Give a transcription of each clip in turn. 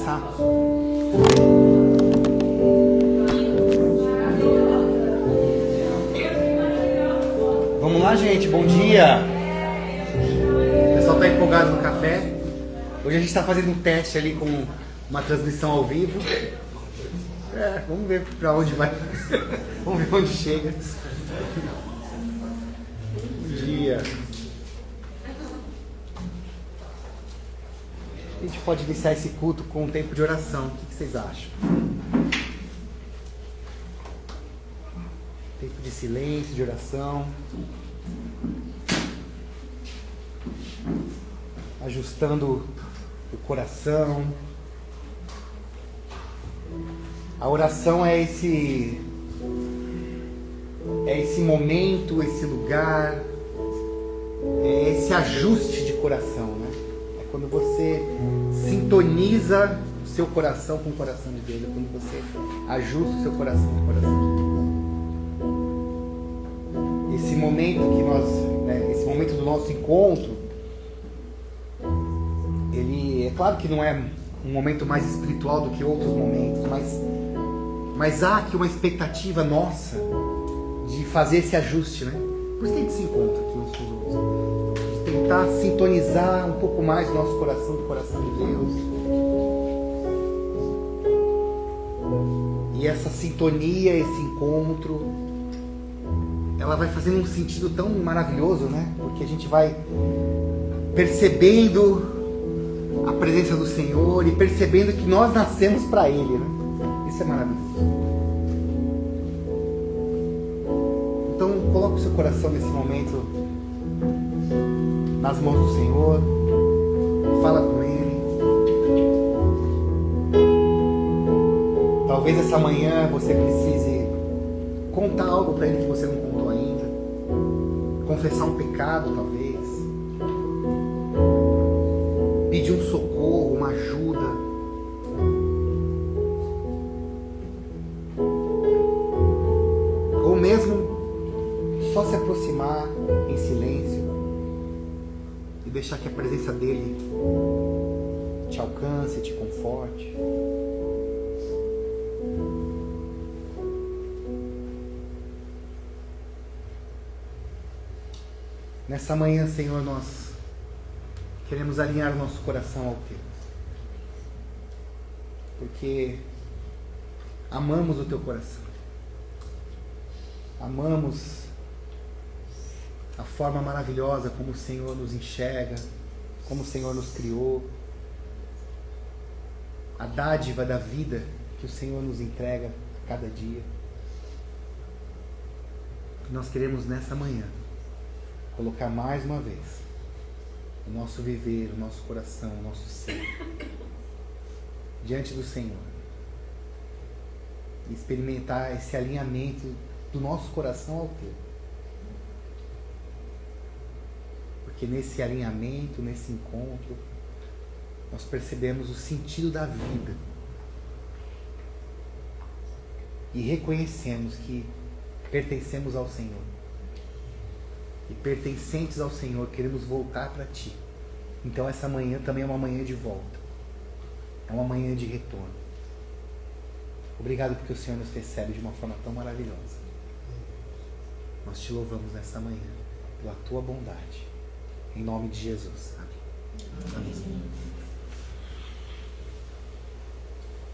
começar. Vamos lá, gente. Bom dia. O pessoal está empolgado no café. Hoje a gente está fazendo um teste ali com uma transmissão ao vivo. Vamos ver para onde vai. Vamos ver onde chega. Bom dia. A gente pode iniciar esse culto com um tempo de oração. O que vocês acham? Tempo de silêncio, de oração. Ajustando o coração. A oração é esse momento, esse lugar, é esse ajuste de coração, né? É quando você sintoniza o seu coração com o coração de Deus, é quando você ajusta o seu coração com o coração de Deus. Esse momento que esse momento do nosso encontro, ele é claro que não é um momento mais espiritual do que outros momentos, mas há aqui uma expectativa nossa de fazer esse ajuste, né? Por isso que a gente se encontra aqui uns com os outros, de tentar sintonizar um pouco mais o nosso coração com o coração de Deus. E essa sintonia, esse encontro, ela vai fazendo um sentido tão maravilhoso, né? Porque a gente vai percebendo a presença do Senhor e percebendo que nós nascemos para Ele, né? Isso é maravilhoso. Então, coloque o seu coração nesse momento nas mãos do Senhor. Fala com Ele. Talvez essa manhã você precise contar algo para Ele que você não contou ainda. Confessar um pecado, talvez. Pedir um socorro, uma ajuda. Ou mesmo só se aproximar em silêncio e deixar que a presença dele te alcance, te conforte. Nessa manhã, Senhor, nós queremos alinhar o nosso coração ao Teu, porque amamos o Teu coração, amamos a forma maravilhosa como o Senhor nos enxerga, como o Senhor nos criou, a dádiva da vida que o Senhor nos entrega a cada dia. Nós queremos nessa manhã colocar mais uma vez o nosso viver, o nosso coração, o nosso ser diante do Senhor e experimentar esse alinhamento do nosso coração ao Teu, porque nesse alinhamento, nesse encontro, nós percebemos o sentido da vida e reconhecemos que pertencemos ao Senhor. E pertencentes ao Senhor, queremos voltar para Ti. Então essa manhã também é uma manhã de volta. É uma manhã de retorno. Obrigado porque o Senhor nos recebe de uma forma tão maravilhosa. Nós Te louvamos nessa manhã pela Tua bondade. Em nome de Jesus. Amém. Amém.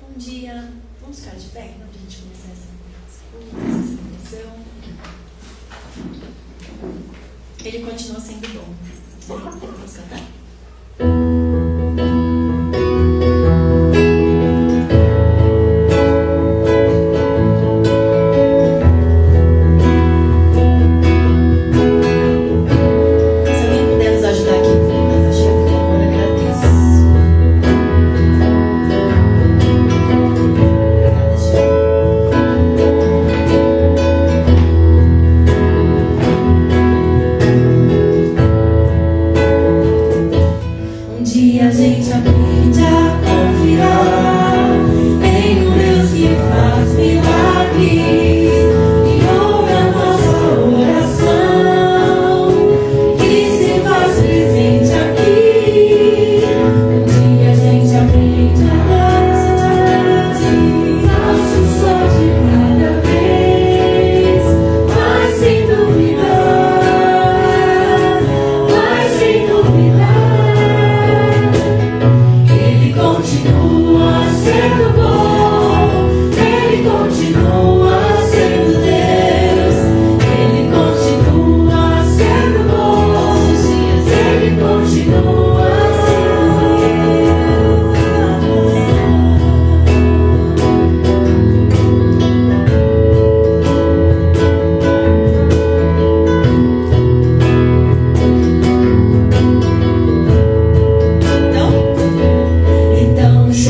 Bom dia. Vamos ficar de pé para a gente começar essa celebração. Ele continua sendo bom. Vamos cantar?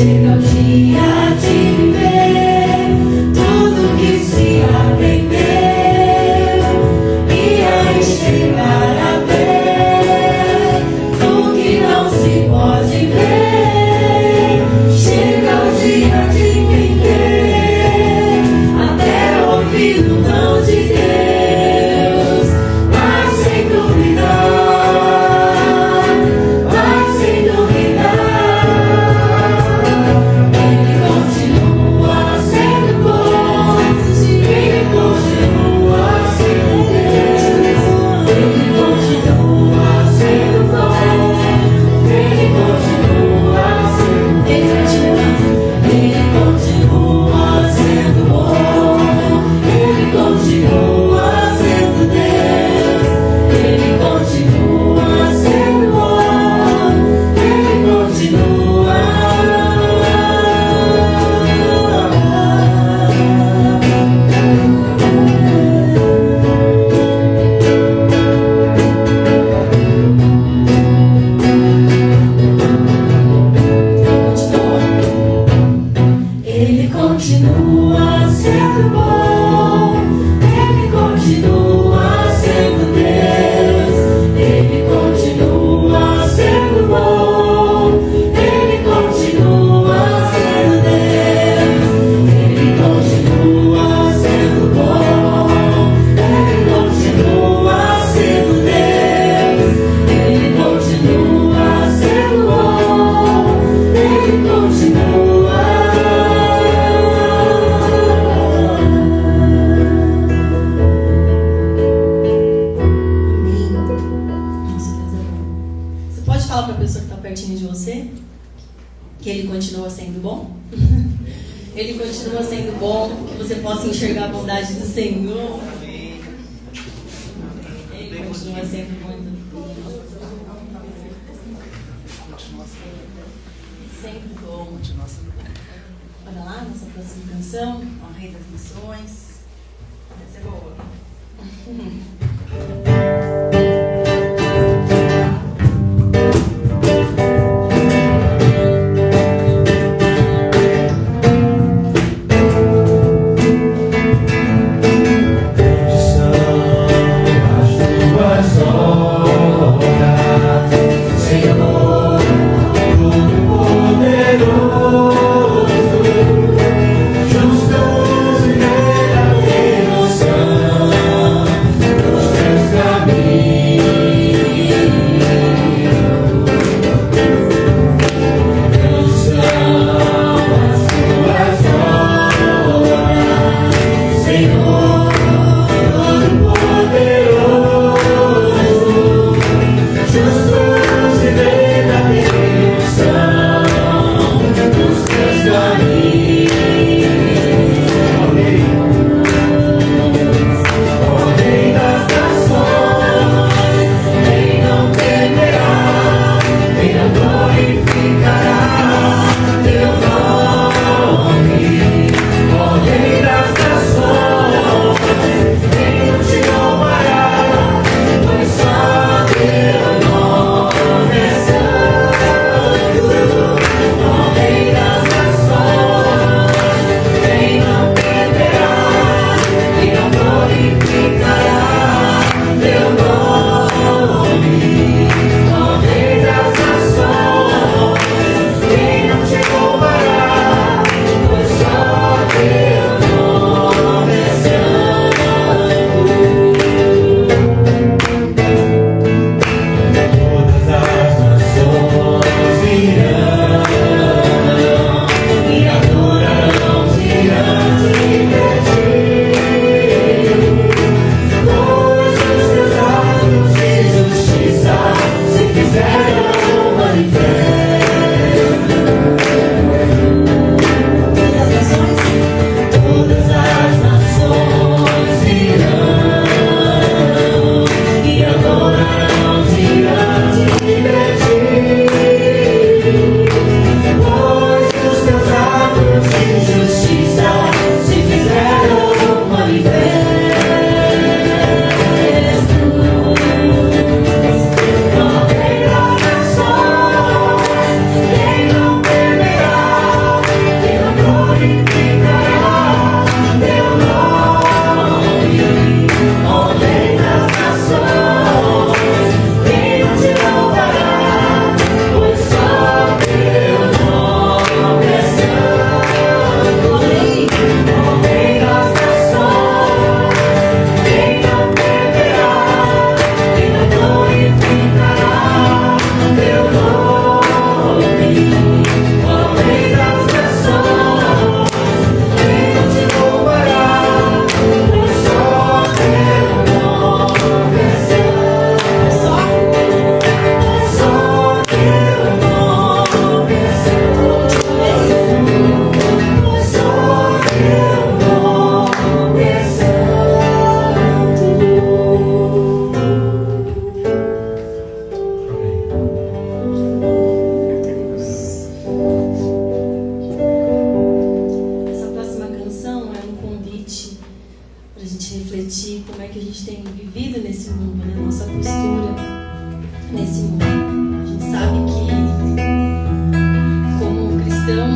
Chega o dia de viver tudo que se aprendeu e a enxergar a ver o que não se pode ver. Chega o dia de entender até ouvir o não de Deus, mas sem duvidar, mas sem duvidar. Ele continua sendo bom, Ele continua sendo Deus, Ele continua sendo bom, Ele continua sendo Deus, Ele continua sendo bom, Ele continua sendo Deus, Ele continua sendo bom, Ele continua. Ele continua sendo bom, Ele continua sendo Deus, Ele continua sendo bom, Ele continua sendo Deus, Ele continua sendo bom, Ele continua sendo Deus, Ele continua sendo bom, Ele continua. Amém. Nossa, Deus é bom. Você pode falar para a pessoa que está pertinho de você que Ele continua sendo bom? Ele continua sendo bom, que você possa enxergar a bondade do Senhor. Ele continua sendo bom. Sempre bom. Olha lá, nossa próxima canção, o Rei das Missões. Essa é boa. Justos e verdadeiros são os teus caminhos.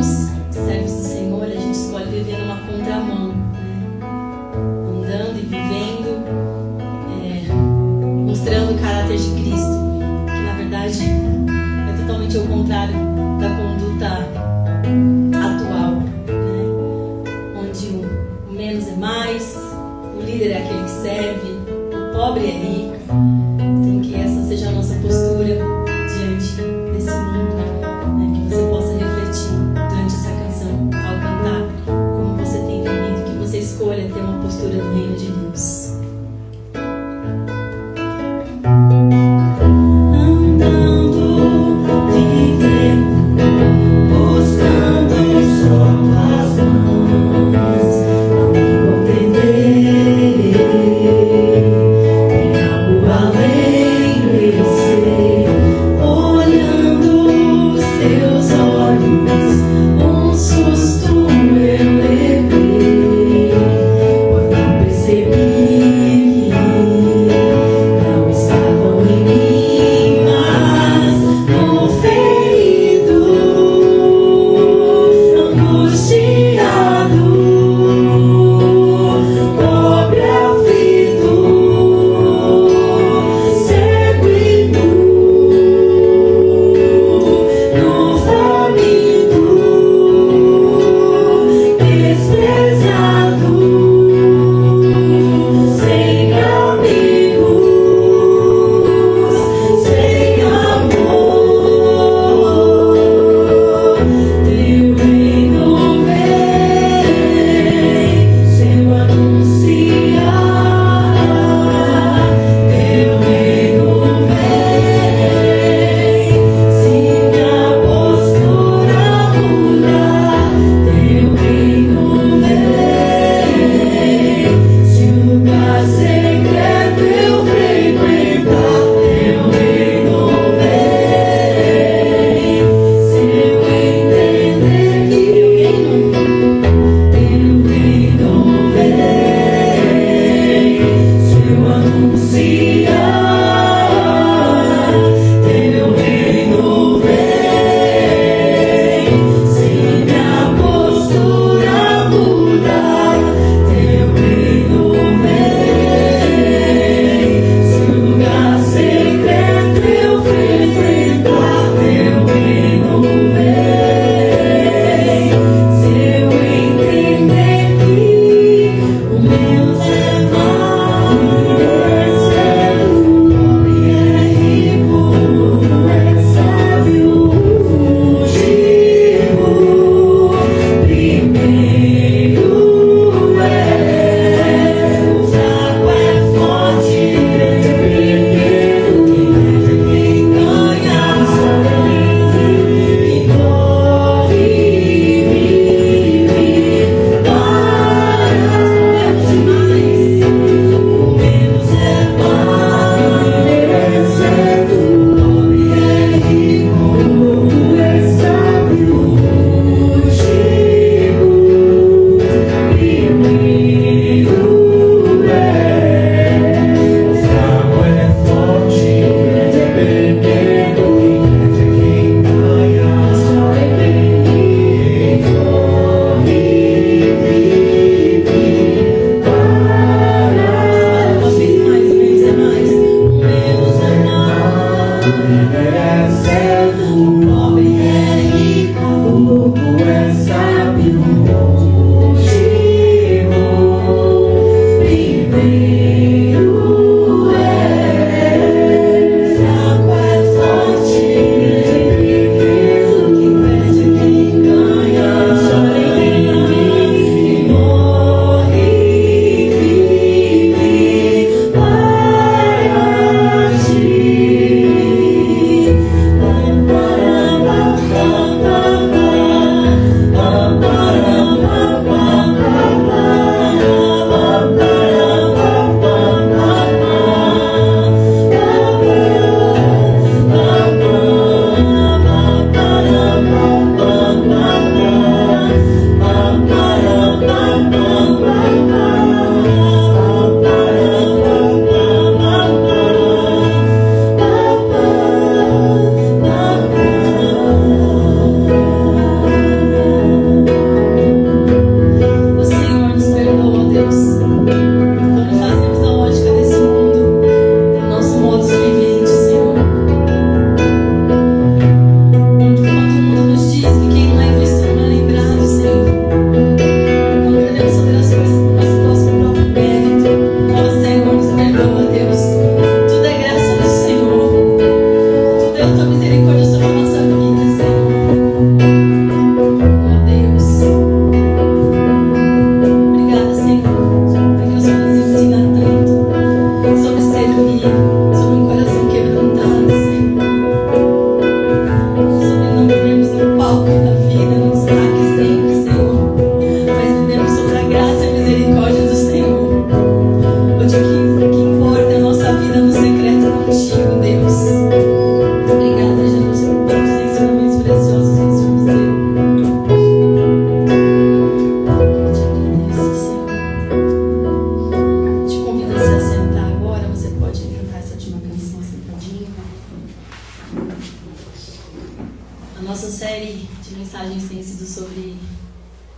somos servos do Senhor, a gente escolhe viver numa contramão, né? Andando e vivendo, mostrando o caráter de Cristo, que na verdade é totalmente o contrário da conduta atual, né? Onde o menos é mais, o líder é aquele que serve, o pobre é rico. Então que essa seja a nossa postura diante desse mundo, né? Que você possa refletir durante essa canção ao cantar como você tem vivido, que você escolha ter uma postura no reino de Deus.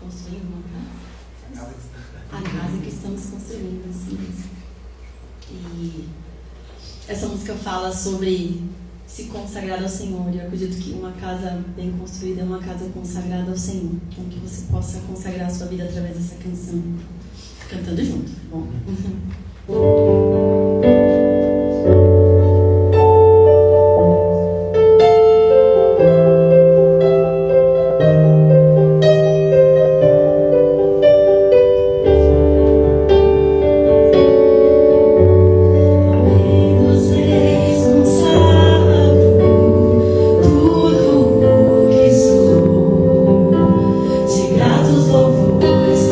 construindo uma casa? A casa que estamos construindo, assim. E essa música fala sobre se consagrar ao Senhor. E eu acredito que uma casa bem construída é uma casa consagrada ao Senhor. Então que você possa consagrar a sua vida através dessa canção. Cantando junto, tá bom?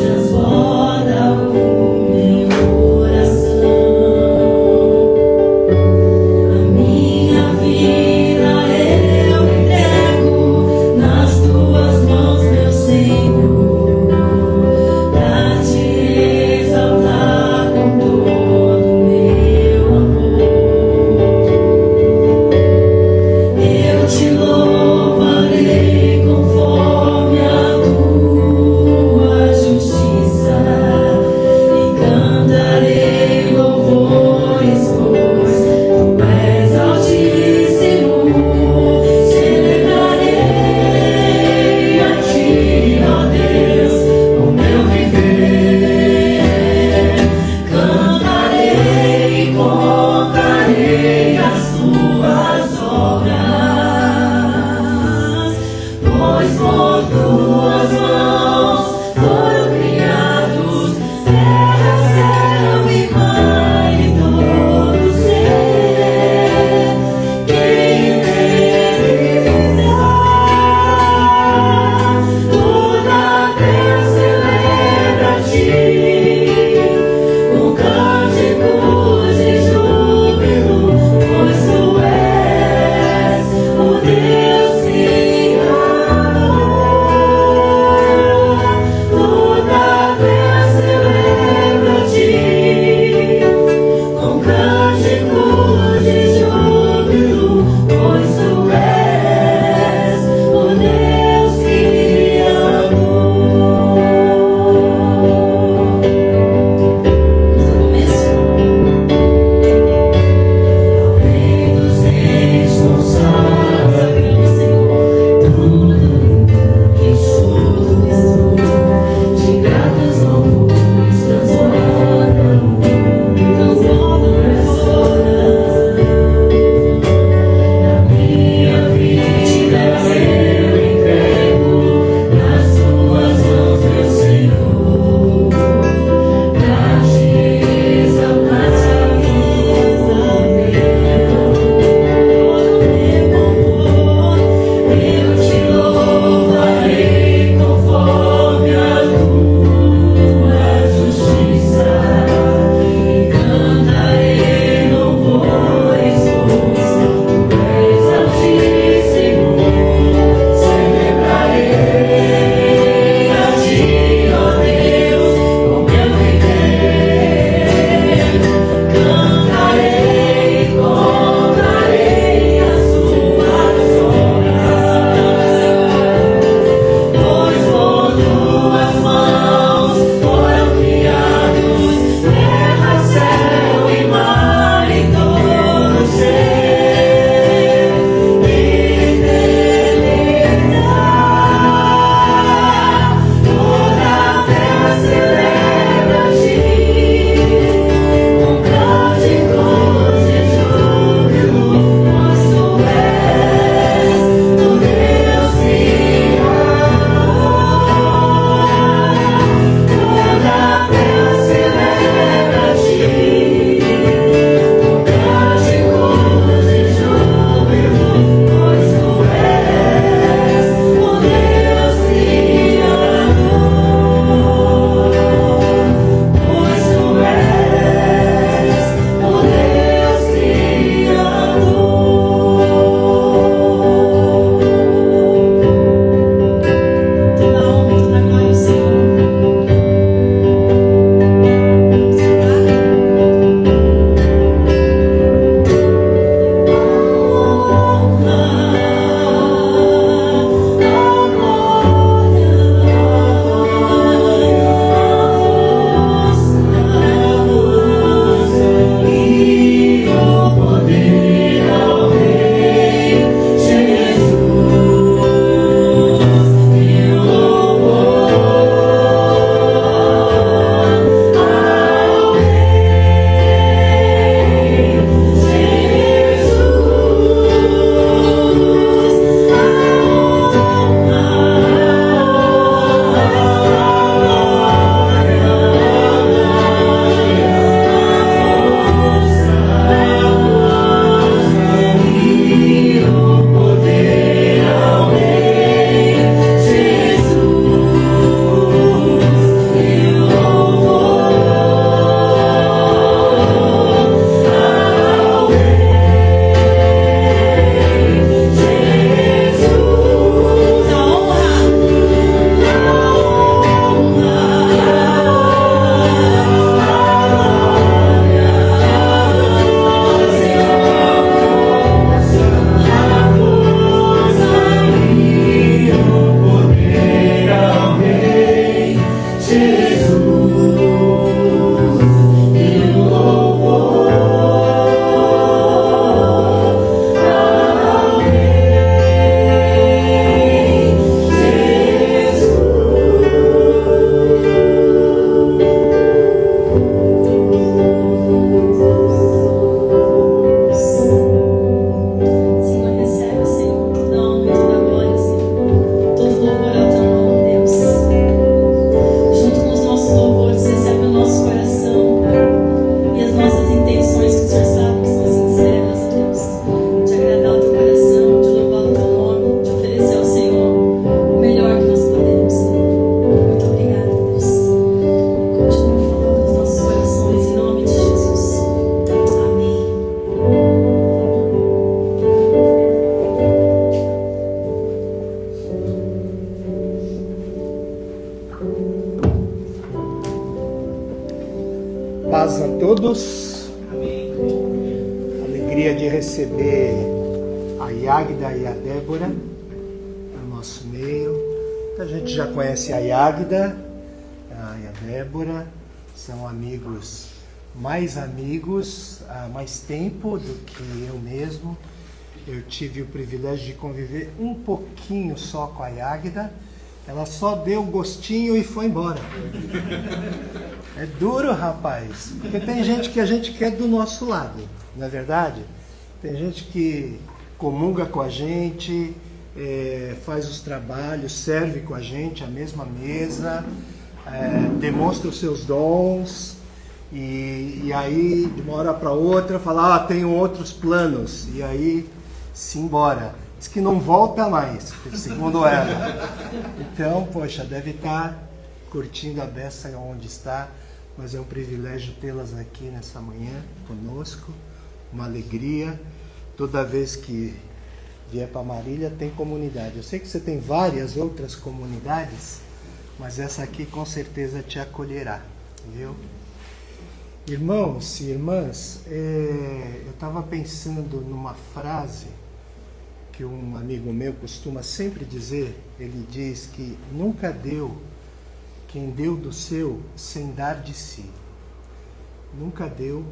Transborda o meu coração. Paz a todos. Alegria de receber a Yagda e a Débora no nosso meio. A gente já conhece a Yagda e a Débora, são amigos há mais tempo do que eu mesmo. Eu tive o privilégio de conviver um pouquinho só com a Yagda. Ela só deu gostinho e foi embora. É duro, rapaz, porque tem gente que a gente quer do nosso lado, não é verdade? Tem gente que comunga com a gente, faz os trabalhos, serve com a gente à mesma mesa, demonstra os seus dons, e aí de uma hora para outra fala, tenho outros planos, e aí se embora. Diz que não volta mais, segundo ela. Então, poxa, deve estar curtindo a beça onde está, mas é um privilégio tê-las aqui nessa manhã conosco, uma alegria. Toda vez que vier para Marília tem comunidade. Eu sei que você tem várias outras comunidades, mas essa aqui com certeza te acolherá, viu? Irmãos e irmãs, eu estava pensando numa frase que um amigo meu costuma sempre dizer. Ele diz que nunca deu quem deu do seu sem dar de si. Nunca deu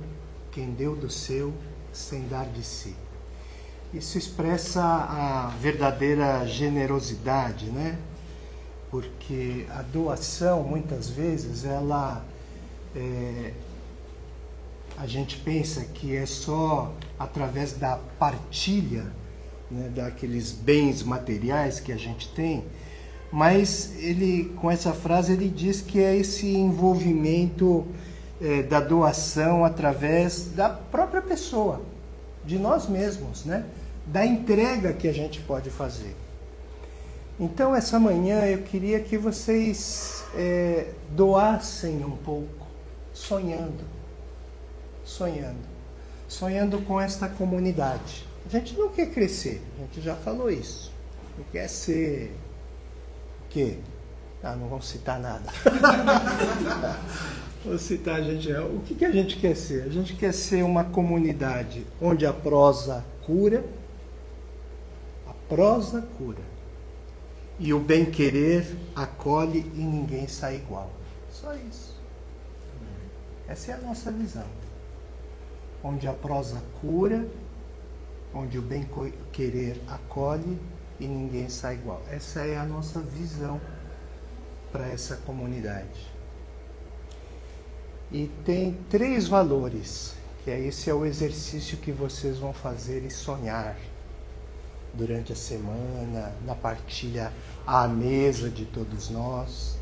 quem deu do seu sem dar de si. Isso expressa a verdadeira generosidade, né? Porque a doação, muitas vezes, a gente pensa que é só através da partilha, né, daqueles bens materiais que a gente tem, mas ele, com essa frase, ele diz que é esse envolvimento da doação através da própria pessoa, de nós mesmos, né? Da entrega que a gente pode fazer. Então, essa manhã eu queria que vocês doassem um pouco, sonhando com esta comunidade. A gente não quer crescer, a gente já falou isso. Não quer ser o quê? Não vamos citar nada. Vou citar a gente. O que a gente quer ser? A gente quer ser uma comunidade onde a prosa cura, e o bem-querer acolhe e ninguém sai igual. Só isso. Essa é a nossa visão. Onde a prosa cura, onde o bem-querer acolhe e ninguém sai igual. Essa é a nossa visão para essa comunidade. E tem 3 valores, que esse é o exercício que vocês vão fazer e sonhar durante a semana, na partilha à mesa de todos nós,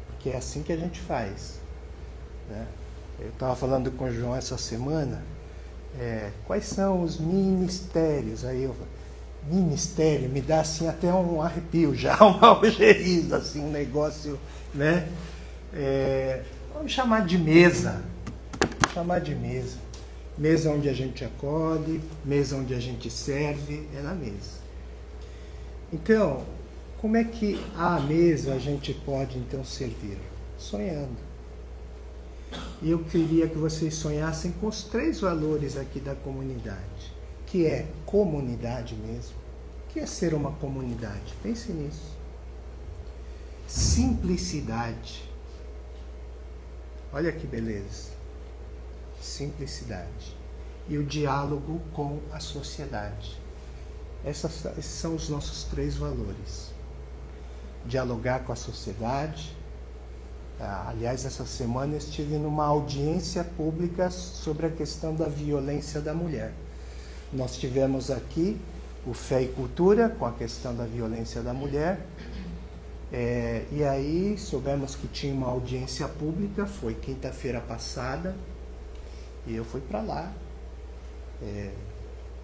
porque é assim que a gente faz, né? Eu estava falando com o João essa semana, quais são os ministérios? Aí eu ministério, me dá assim até um arrepio já, uma algeriza, assim, um negócio, né? Vamos chamar de mesa. Mesa onde a gente acolhe, mesa onde a gente serve, é na mesa. Então, como é que à mesa a gente pode então servir? Sonhando. E eu queria que vocês sonhassem com os 3 valores aqui da comunidade, que é comunidade mesmo. O que é ser uma comunidade? Pense nisso. Simplicidade. Olha que beleza. Simplicidade. E o diálogo com a sociedade. Esses são os nossos 3 valores. Dialogar com a sociedade. Aliás, essa semana eu estive numa audiência pública sobre a questão da violência da mulher. Nós tivemos aqui o Fé e Cultura com a questão da violência da mulher. E aí soubemos que tinha uma audiência pública, foi quinta-feira passada, e eu fui para lá.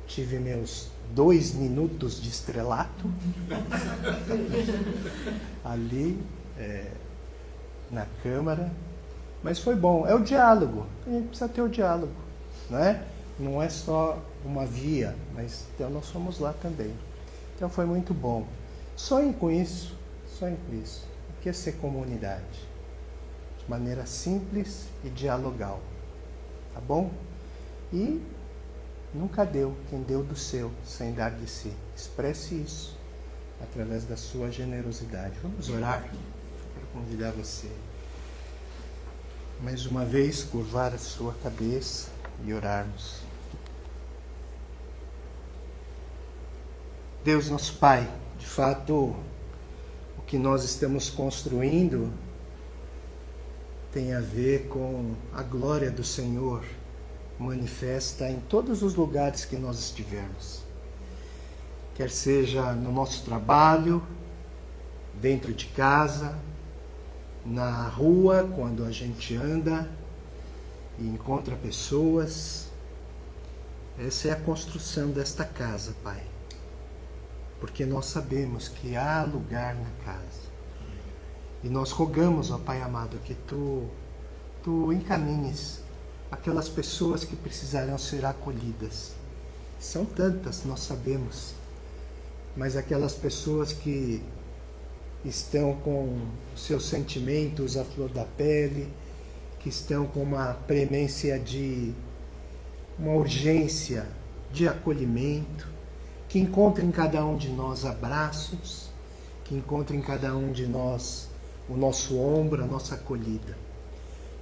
Tive meus 2 minutos de estrelato ali na Câmara, mas foi bom. É o diálogo, a gente precisa ter o diálogo, não é? Não é só uma via, mas então nós fomos lá também. Então foi muito bom. Sonhem com isso, que é ser comunidade, de maneira simples e dialogal, tá bom? E nunca deu quem deu do seu, sem dar de si. Expresse isso através da sua generosidade. Vamos orar? Quero convidar você, mais uma vez, curvar a sua cabeça e orarmos. Deus nosso Pai, de fato, o que nós estamos construindo tem a ver com a glória do Senhor manifesta em todos os lugares que nós estivermos. Quer seja no nosso trabalho, dentro de casa, na rua, quando a gente anda e encontra pessoas. Essa é a construção desta casa, Pai. Porque nós sabemos que há lugar na casa. E nós rogamos, ó Pai amado, que Tu encaminhes aquelas pessoas que precisarão ser acolhidas. São tantas, nós sabemos. Mas aquelas pessoas que estão com seus sentimentos à flor da pele, que estão com uma premência de uma urgência de acolhimento, que encontre em cada um de nós abraços, que encontre em cada um de nós o nosso ombro, a nossa acolhida.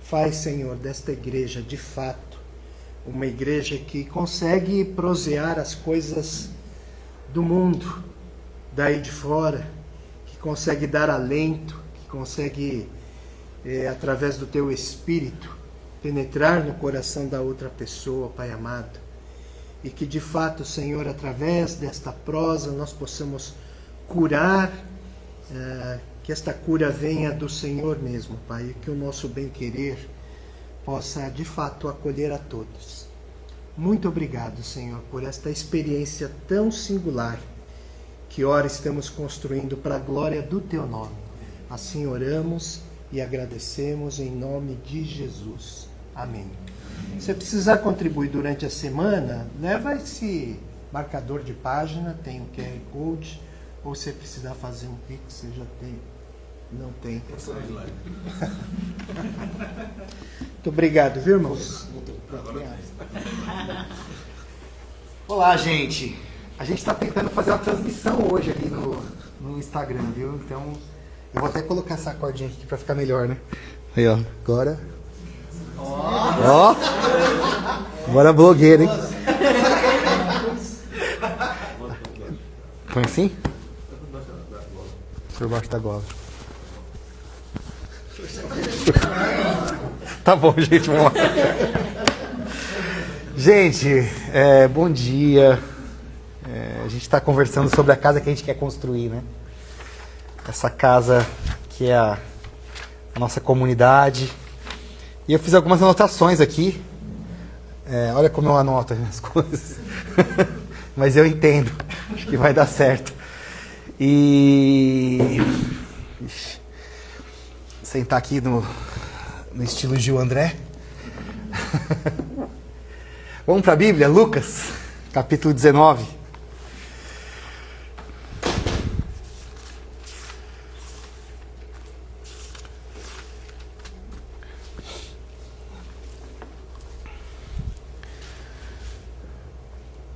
Faz, Senhor, desta igreja, de fato, uma igreja que consegue prosear as coisas do mundo, daí de fora, que consegue dar alento, que consegue, através do Teu Espírito, penetrar no coração da outra pessoa, Pai amado. E que, de fato, Senhor, através desta prosa, nós possamos curar, que esta cura venha do Senhor mesmo, Pai, e que o nosso bem-querer possa, de fato, acolher a todos. Muito obrigado, Senhor, por esta experiência tão singular que ora estamos construindo para a glória do Teu nome. Assim oramos e agradecemos em nome de Jesus. Amém. Se você precisar contribuir durante a semana, leva esse marcador de página, tem o QR Code, ou se precisar fazer um Pix, você já tem. Não tem. Muito obrigado, viu, irmãos? Olá, gente. A gente está tentando fazer uma transmissão hoje aqui no Instagram, viu? Então, eu vou até colocar essa cordinha aqui para ficar melhor, né? Aí, ó. Agora. Ó. Agora blogueiro, hein? Põe assim? Por baixo da gola. Tá bom, gente, vamos lá. Gente, bom dia. A gente está conversando sobre a casa que a gente quer construir, né? Essa casa que é a nossa comunidade. E eu fiz algumas anotações aqui. Olha como eu anoto as coisas. Mas eu entendo. Acho que vai dar certo. E... sentar aqui no estilo Gil André. Vamos para a Bíblia, Lucas, capítulo 19.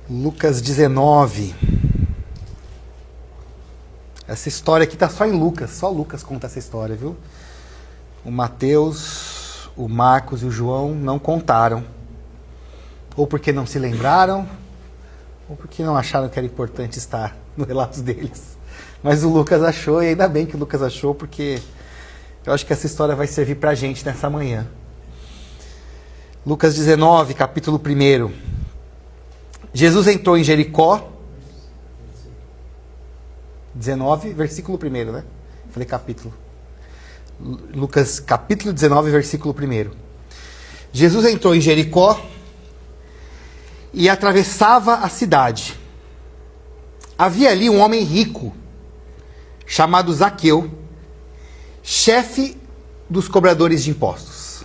Lucas 19. Essa história aqui está só em Lucas. Só Lucas conta essa história, viu? O Mateus, o Marcos e o João não contaram. Ou porque não se lembraram, ou porque não acharam que era importante estar no relato deles. Mas o Lucas achou, e ainda bem que o Lucas achou, porque eu acho que essa história vai servir para a gente nessa manhã. Lucas 19, capítulo 1. Jesus entrou em Jericó. 19, versículo 1, né? Falei capítulo. Lucas, capítulo 19, versículo 1. Jesus entrou em Jericó e atravessava a cidade. Havia ali um homem rico, chamado Zaqueu, chefe dos cobradores de impostos.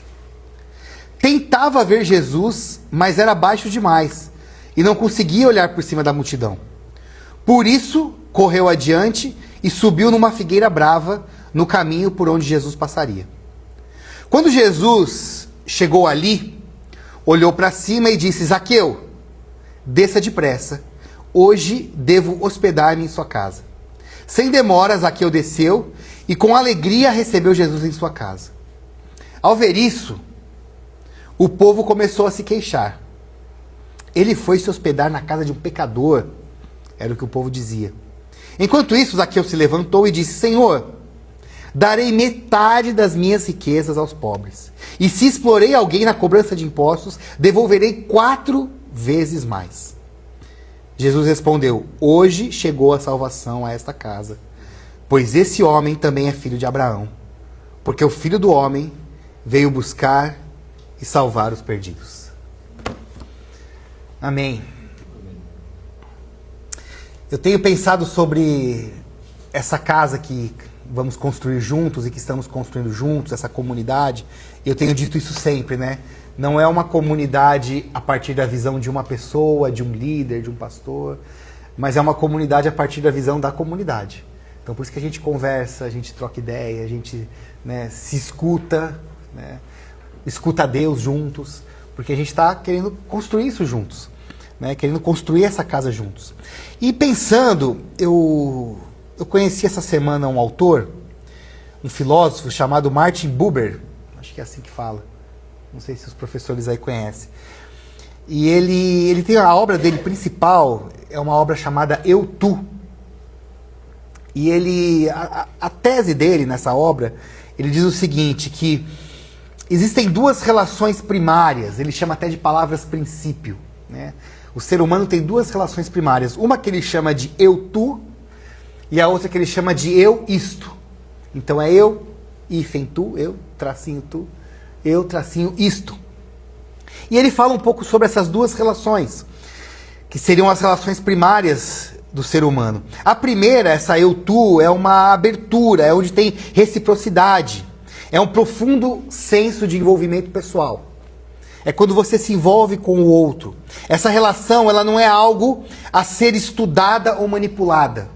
Tentava ver Jesus, mas era baixo demais e não conseguia olhar por cima da multidão. Por isso, correu adiante e subiu numa figueira brava, no caminho por onde Jesus passaria. Quando Jesus chegou ali, olhou para cima e disse: Zaqueu, desça depressa, hoje devo hospedar-me em sua casa. Sem demora, Zaqueu desceu e com alegria recebeu Jesus em sua casa. Ao ver isso, o povo começou a se queixar. Ele foi se hospedar na casa de um pecador, era o que o povo dizia. Enquanto isso, Zaqueu se levantou e disse: Senhor, darei metade das minhas riquezas aos pobres. E se explorei alguém na cobrança de impostos, devolverei 4 vezes mais. Jesus respondeu: Hoje chegou a salvação a esta casa, pois esse homem também é filho de Abraão. Porque o Filho do Homem veio buscar e salvar os perdidos. Amém. Eu tenho pensado sobre essa casa que vamos construir juntos e que estamos construindo juntos, essa comunidade. Eu tenho dito isso sempre, né? Não é uma comunidade a partir da visão de uma pessoa, de um líder, de um pastor, mas é uma comunidade a partir da visão da comunidade. Então por isso que a gente conversa, a gente troca ideia, a gente, né, se escuta, né, escuta a Deus juntos, porque a gente está querendo construir isso juntos, né, querendo construir essa casa juntos. E pensando, eu conheci essa semana um autor, um filósofo chamado Martin Buber, acho que é assim que fala, não sei se os professores aí conhecem. E ele tem a obra dele principal, é uma obra chamada Eu, Tu. E a tese dele nessa obra, ele diz o seguinte, que existem 2 relações primárias, ele chama até de palavras princípio, né? O ser humano tem 2 relações primárias, uma que ele chama de eu, tu, e a outra que ele chama de eu, isto. Então é eu, hífen tu, eu, tracinho tu, eu, tracinho isto. E ele fala um pouco sobre essas 2 relações, que seriam as relações primárias do ser humano. A primeira, essa eu, tu, é uma abertura, é onde tem reciprocidade, é um profundo senso de envolvimento pessoal. É quando você se envolve com o outro. Essa relação, ela não é algo a ser estudada ou manipulada.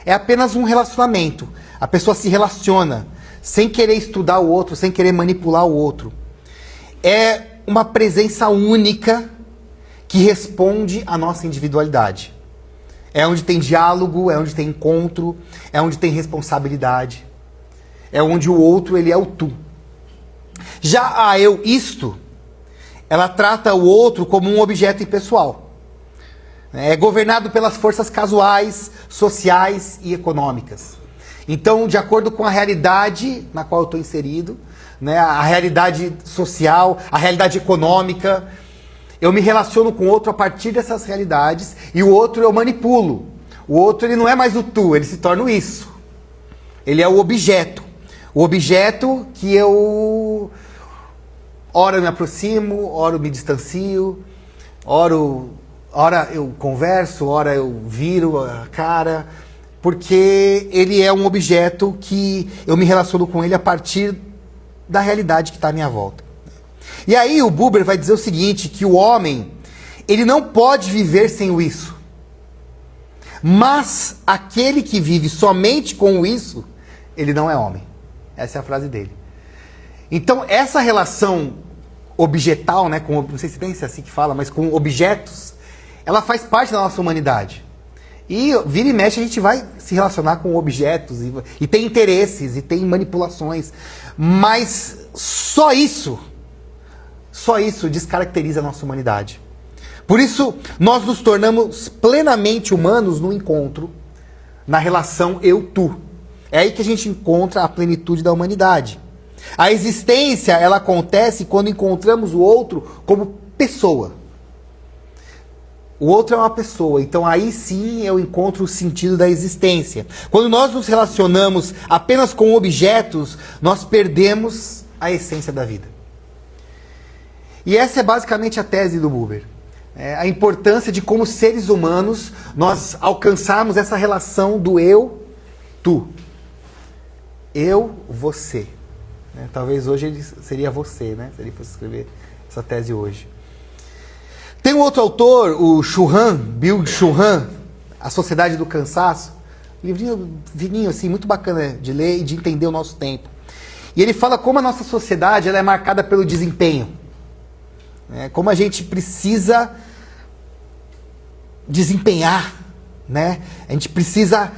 É apenas um relacionamento. A pessoa se relaciona sem querer estudar o outro, sem querer manipular o outro. É uma presença única que responde à nossa individualidade. É onde tem diálogo, é onde tem encontro, é onde tem responsabilidade. É onde o outro, ele é o tu. Já a eu, isto, ela trata o outro como um objeto impessoal. É governado pelas forças casuais, sociais e econômicas. Então, de acordo com a realidade na qual eu estou inserido, né, a realidade social, a realidade econômica, eu me relaciono com o outro a partir dessas realidades e o outro eu manipulo. O outro, ele não é mais o tu, ele se torna o isso. Ele é o objeto. O objeto que eu, ora eu me aproximo, ora eu me distancio, ora eu converso, ora eu viro a cara, porque ele é um objeto que eu me relaciono com ele a partir da realidade que está à minha volta. E aí o Buber vai dizer o seguinte, que o homem, ele não pode viver sem o isso. Mas aquele que vive somente com o isso, ele não é homem. Essa é a frase dele. Então essa relação objetal, né, com, não sei se bem se é assim que fala, mas com objetos, ela faz parte da nossa humanidade. E vira e mexe a gente vai se relacionar com objetos e tem interesses e tem manipulações. Mas só isso descaracteriza a nossa humanidade. Por isso, nós nos tornamos plenamente humanos no encontro, na relação eu-tu. É aí que a gente encontra a plenitude da humanidade. A existência, ela acontece quando encontramos o outro como pessoa. O outro é uma pessoa, então aí sim eu encontro o sentido da existência. Quando nós nos relacionamos apenas com objetos, nós perdemos a essência da vida. E essa é basicamente a tese do Buber. A importância de como seres humanos nós alcançarmos essa relação do eu, tu. Eu, você. Talvez hoje ele seria você, né? Se ele fosse escrever essa tese hoje. Tem um outro autor, o Churran, Bill Churran, A Sociedade do Cansaço. livrinho fininho, assim, muito bacana de ler e de entender o nosso tempo. E ele fala como a nossa sociedade ela é marcada pelo desempenho. Né? Como a gente precisa desempenhar, né? A gente precisa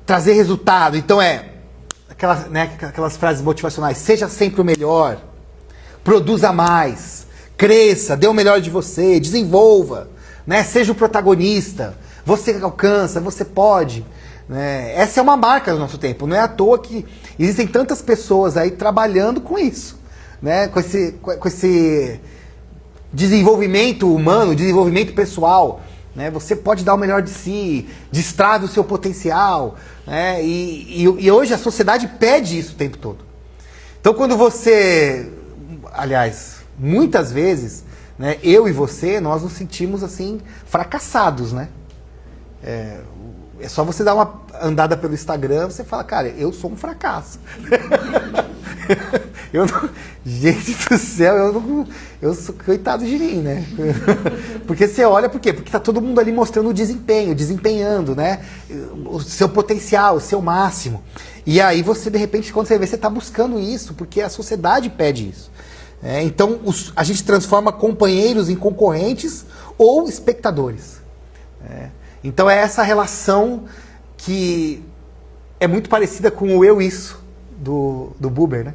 trazer resultado. Então aquelas frases motivacionais: seja sempre o melhor, produza mais, cresça, dê o melhor de você, desenvolva, né? Seja o protagonista, você alcança, você pode. Né? Essa é uma marca do nosso tempo. Não é à toa que existem tantas pessoas aí trabalhando com isso, né? Com esse desenvolvimento humano, desenvolvimento pessoal. Né? Você pode dar o melhor de si, destrave o seu potencial. Né? E hoje a sociedade pede isso o tempo todo. Então quando você... Aliás, muitas vezes, né, eu e você, nós nos sentimos assim, fracassados, né? É só você dar uma andada pelo Instagram, você fala, cara, eu sou um fracasso. Gente do céu, eu sou coitado de mim, né? Porque você olha, por quê? Porque tá todo mundo ali mostrando o desempenho, desempenhando, né? O seu potencial, o seu máximo. E aí você, de repente, quando você vê, você tá buscando isso, porque a sociedade pede isso. Então, a gente transforma companheiros em concorrentes ou espectadores. Então é essa relação que é muito parecida com o eu-isso do Buber, né?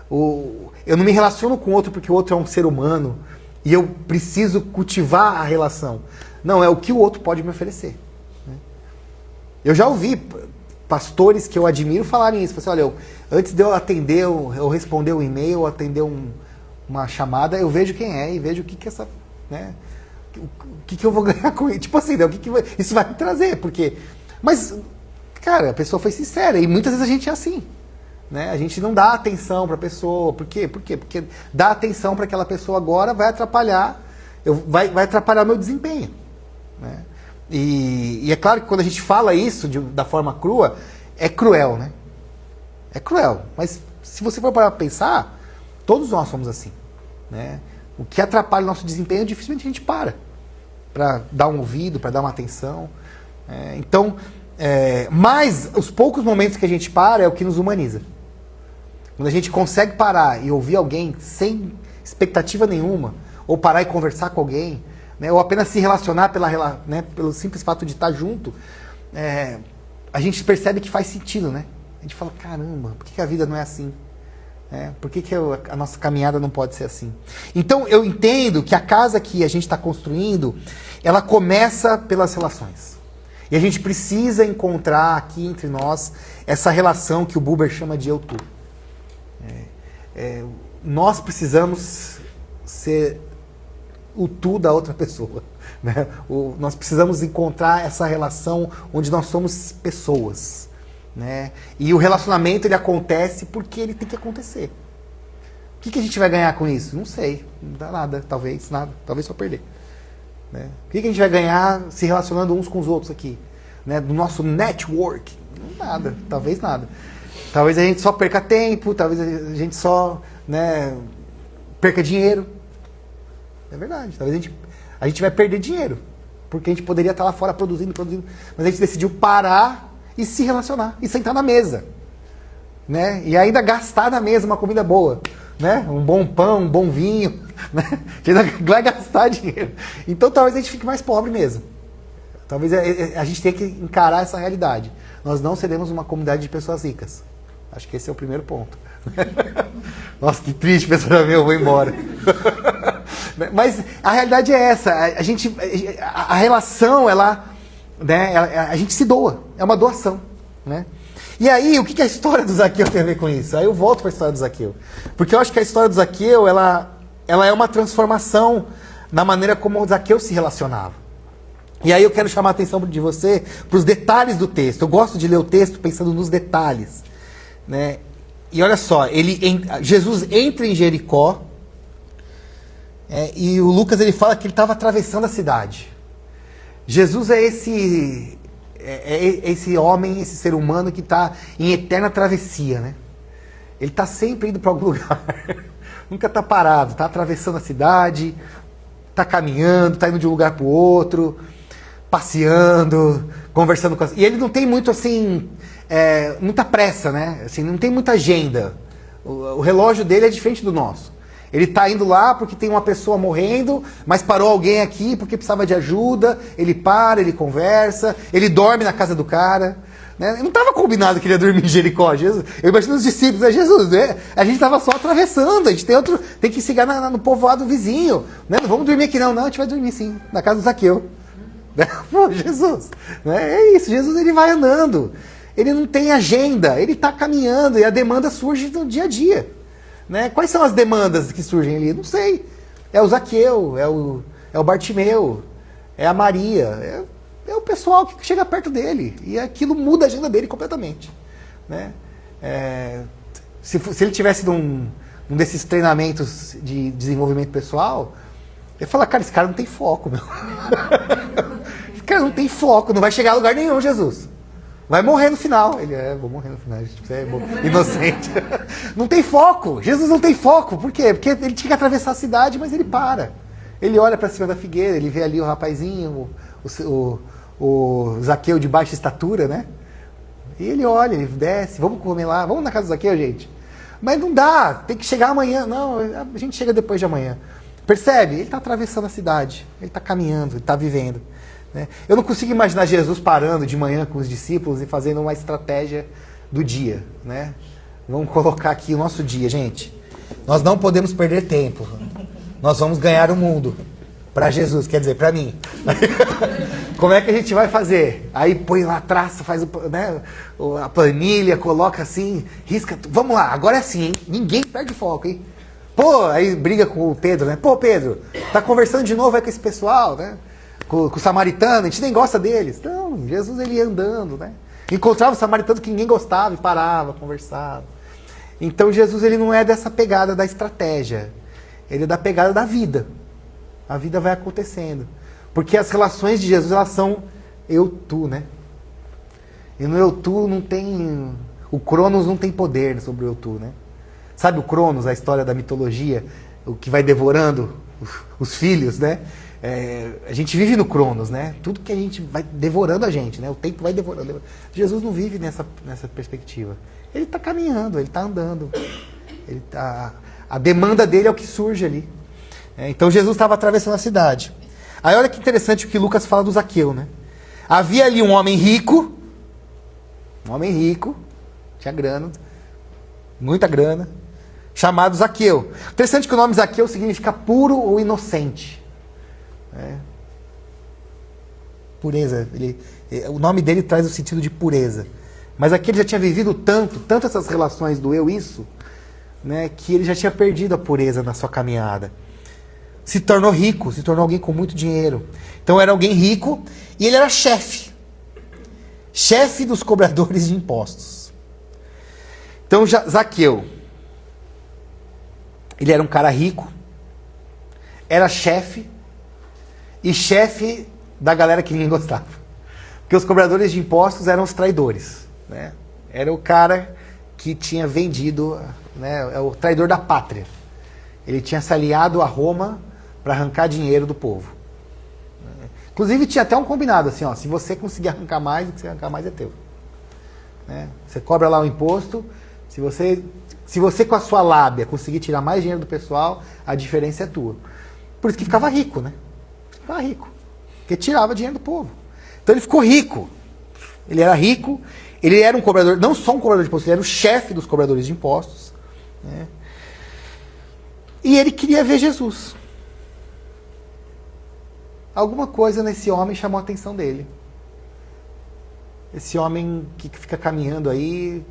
Eu não me relaciono com o outro porque o outro é um ser humano e eu preciso cultivar a relação. Não, é o que o outro pode me oferecer. Né? Eu já ouvi pastores que eu admiro falarem isso. Assim, olha, antes de eu atender, eu responder um e-mail, ou atender uma chamada, eu vejo quem é e vejo o que essa... Né? O que eu vou ganhar com isso? Tipo assim, né? Isso vai me trazer, porque... Mas, cara, a pessoa foi sincera, e muitas vezes a gente é assim, né? A gente não dá atenção pra pessoa, por quê? Porque dar atenção para aquela pessoa agora vai atrapalhar, vai atrapalhar o meu desempenho, né? E é claro que quando a gente fala isso da forma crua, é cruel, né? É cruel, mas se você for parar pra pensar, todos nós somos assim, né? O que atrapalha o nosso desempenho, dificilmente a gente para dar um ouvido, para dar uma atenção. Mas os poucos momentos que a gente para é o que nos humaniza. Quando a gente consegue parar e ouvir alguém sem expectativa nenhuma, ou parar e conversar com alguém, né, ou apenas se relacionar pelo simples fato de estar junto, a gente percebe que faz sentido, né? A gente fala, caramba, por que a vida não é assim? Por que a nossa caminhada não pode ser assim? Então eu entendo que a casa que a gente está construindo, ela começa pelas relações. E a gente precisa encontrar aqui entre nós essa relação que o Buber chama de eu-tu. Nós precisamos ser o tu da outra pessoa. Né? Nós precisamos encontrar essa relação onde nós somos pessoas. Né? E o relacionamento ele acontece porque ele tem que acontecer. O que a gente vai ganhar com isso? Não sei. Não dá nada. Talvez só perder. Né? O que a gente vai ganhar se relacionando uns com os outros aqui? Né? Do nosso network? Nada. Talvez nada. Talvez a gente só perca tempo. Talvez a gente só, né, perca dinheiro. É verdade. Talvez a gente vai perder dinheiro. Porque a gente poderia estar lá fora produzindo. Mas a gente decidiu parar e se relacionar, e sentar na mesa, né? E ainda gastar na mesa uma comida boa, né? Um bom pão, um bom vinho, né? A gente ainda vai gastar dinheiro. Então talvez a gente fique mais pobre mesmo. Talvez a gente tenha que encarar essa realidade. Nós não seremos uma comunidade de pessoas ricas. Acho que esse é o primeiro ponto. Nossa, que triste, pessoal, eu vou embora. Mas a realidade é essa. A relação, ela... Né, a gente se doa, é uma doação, né? E aí, o que a história do Zaqueu tem a ver com isso? Aí eu volto para a história do Zaqueu, porque eu acho que a história do Zaqueu ela é uma transformação na maneira como o Zaqueu se relacionava. E aí eu quero chamar a atenção de você para os detalhes do texto. Eu gosto de ler o texto pensando nos detalhes, né? E olha só, Jesus entra em Jericó, e o Lucas ele fala que ele estava atravessando a cidade. Jesus é esse homem, esse ser humano que está em eterna travessia, né? Ele está sempre indo para algum lugar. Nunca está parado, está atravessando a cidade, está caminhando, está indo de um lugar para o outro. passeando, conversando com as... E ele não tem muito, assim, muita pressa, né? Assim, não tem muita agenda. O relógio dele é diferente do nosso. Ele está indo lá porque tem uma pessoa morrendo, mas parou alguém aqui porque precisava de ajuda. Ele para, ele conversa, ele dorme na casa do cara. Né? Não estava combinado que ele ia dormir em Jericó. Jesus, eu imagino os discípulos, Jesus, né? A gente estava só atravessando, a gente tem que chegar no povoado vizinho. Né? Não vamos dormir aqui não, a gente vai dormir sim, na casa do Zaqueu. Pô, Jesus, né? É isso, Jesus ele vai andando. Ele não tem agenda, ele está caminhando e a demanda surge no dia a dia. Né? Quais são as demandas que surgem ali? Não sei. É o Zaqueu, é o Bartimeu, é a Maria, é o pessoal que chega perto dele. E aquilo muda a agenda dele completamente. Né? Se ele tivesse num desses treinamentos de desenvolvimento pessoal, ele fala, cara, esse cara não tem foco, meu. Esse cara não tem foco, não vai chegar a lugar nenhum, Jesus. Vai morrer no final. Ele, vou morrer no final, você é inocente. Não tem foco. Jesus não tem foco. Por quê? Porque ele tinha que atravessar a cidade, mas ele para. Ele olha para cima da figueira, ele vê ali o rapazinho, o Zaqueu de baixa estatura, né? E ele olha, ele desce, vamos comer lá, vamos na casa do Zaqueu, gente. Mas não dá, tem que chegar amanhã. Não, a gente chega depois de amanhã. Percebe? Ele está atravessando a cidade, ele está caminhando, ele está vivendo. Eu não consigo imaginar Jesus parando de manhã com os discípulos e fazendo uma estratégia do dia. Né? Vamos colocar aqui o nosso dia, gente. Nós não podemos perder tempo. Nós vamos ganhar o mundo. Para Jesus, quer dizer, para mim. Como é que a gente vai fazer? Aí põe lá, traça, faz a planilha, coloca assim, risca. Vamos lá, agora é assim, hein? Ninguém perde foco, hein? Pô, aí briga com o Pedro, né? Pô, Pedro, tá conversando de novo aí com esse pessoal, né? Com o samaritano, a gente nem gosta deles. Não, Jesus ele ia andando, né? Encontrava o samaritano que ninguém gostava e parava, conversava. Então Jesus ele não é dessa pegada da estratégia. Ele é da pegada da vida. A vida vai acontecendo. Porque as relações de Jesus, elas são eu-tu, né? E no eu-tu não tem... O Cronos não tem poder sobre o eu-tu, né? Sabe o Cronos, a história da mitologia? O que vai devorando os filhos, né? A gente vive no Cronos, né? Tudo que a gente vai devorando a gente, né? O tempo vai devorando. Jesus não vive nessa perspectiva. Ele está caminhando, ele está andando. A demanda dele é o que surge ali. Então Jesus estava atravessando a cidade. Aí olha que interessante o que Lucas fala do Zaqueu, né? Havia ali um homem rico, tinha grana, muita grana, chamado Zaqueu. Interessante que o nome Zaqueu significa puro ou inocente. Pureza. O nome dele traz o sentido de pureza. Mas aqui ele já tinha vivido tanto essas relações do eu-isso, né, que ele já tinha perdido a pureza na sua caminhada. Se tornou rico, se tornou alguém com muito dinheiro. Então era alguém rico e ele era chefe dos cobradores de impostos. Então Zaqueu, ele era um cara rico, era chefe e chefe da galera que ninguém gostava. Porque os cobradores de impostos eram os traidores. Né? Era o cara que tinha vendido, né, é o traidor da pátria. Ele tinha se aliado a Roma para arrancar dinheiro do povo. Inclusive tinha até um combinado assim, ó, se você conseguir arrancar mais, o que você arrancar mais é teu. Né? Você cobra lá o imposto, se você com a sua lábia conseguir tirar mais dinheiro do pessoal, a diferença é tua. Por isso que ficava rico, né? Ficava rico. Porque tirava dinheiro do povo. Então ele ficou rico. Ele era rico, ele era um cobrador, não só um cobrador de impostos, ele era o chefe dos cobradores de impostos. Né? E ele queria ver Jesus. Alguma coisa nesse homem chamou a atenção dele. Esse homem que fica caminhando aí,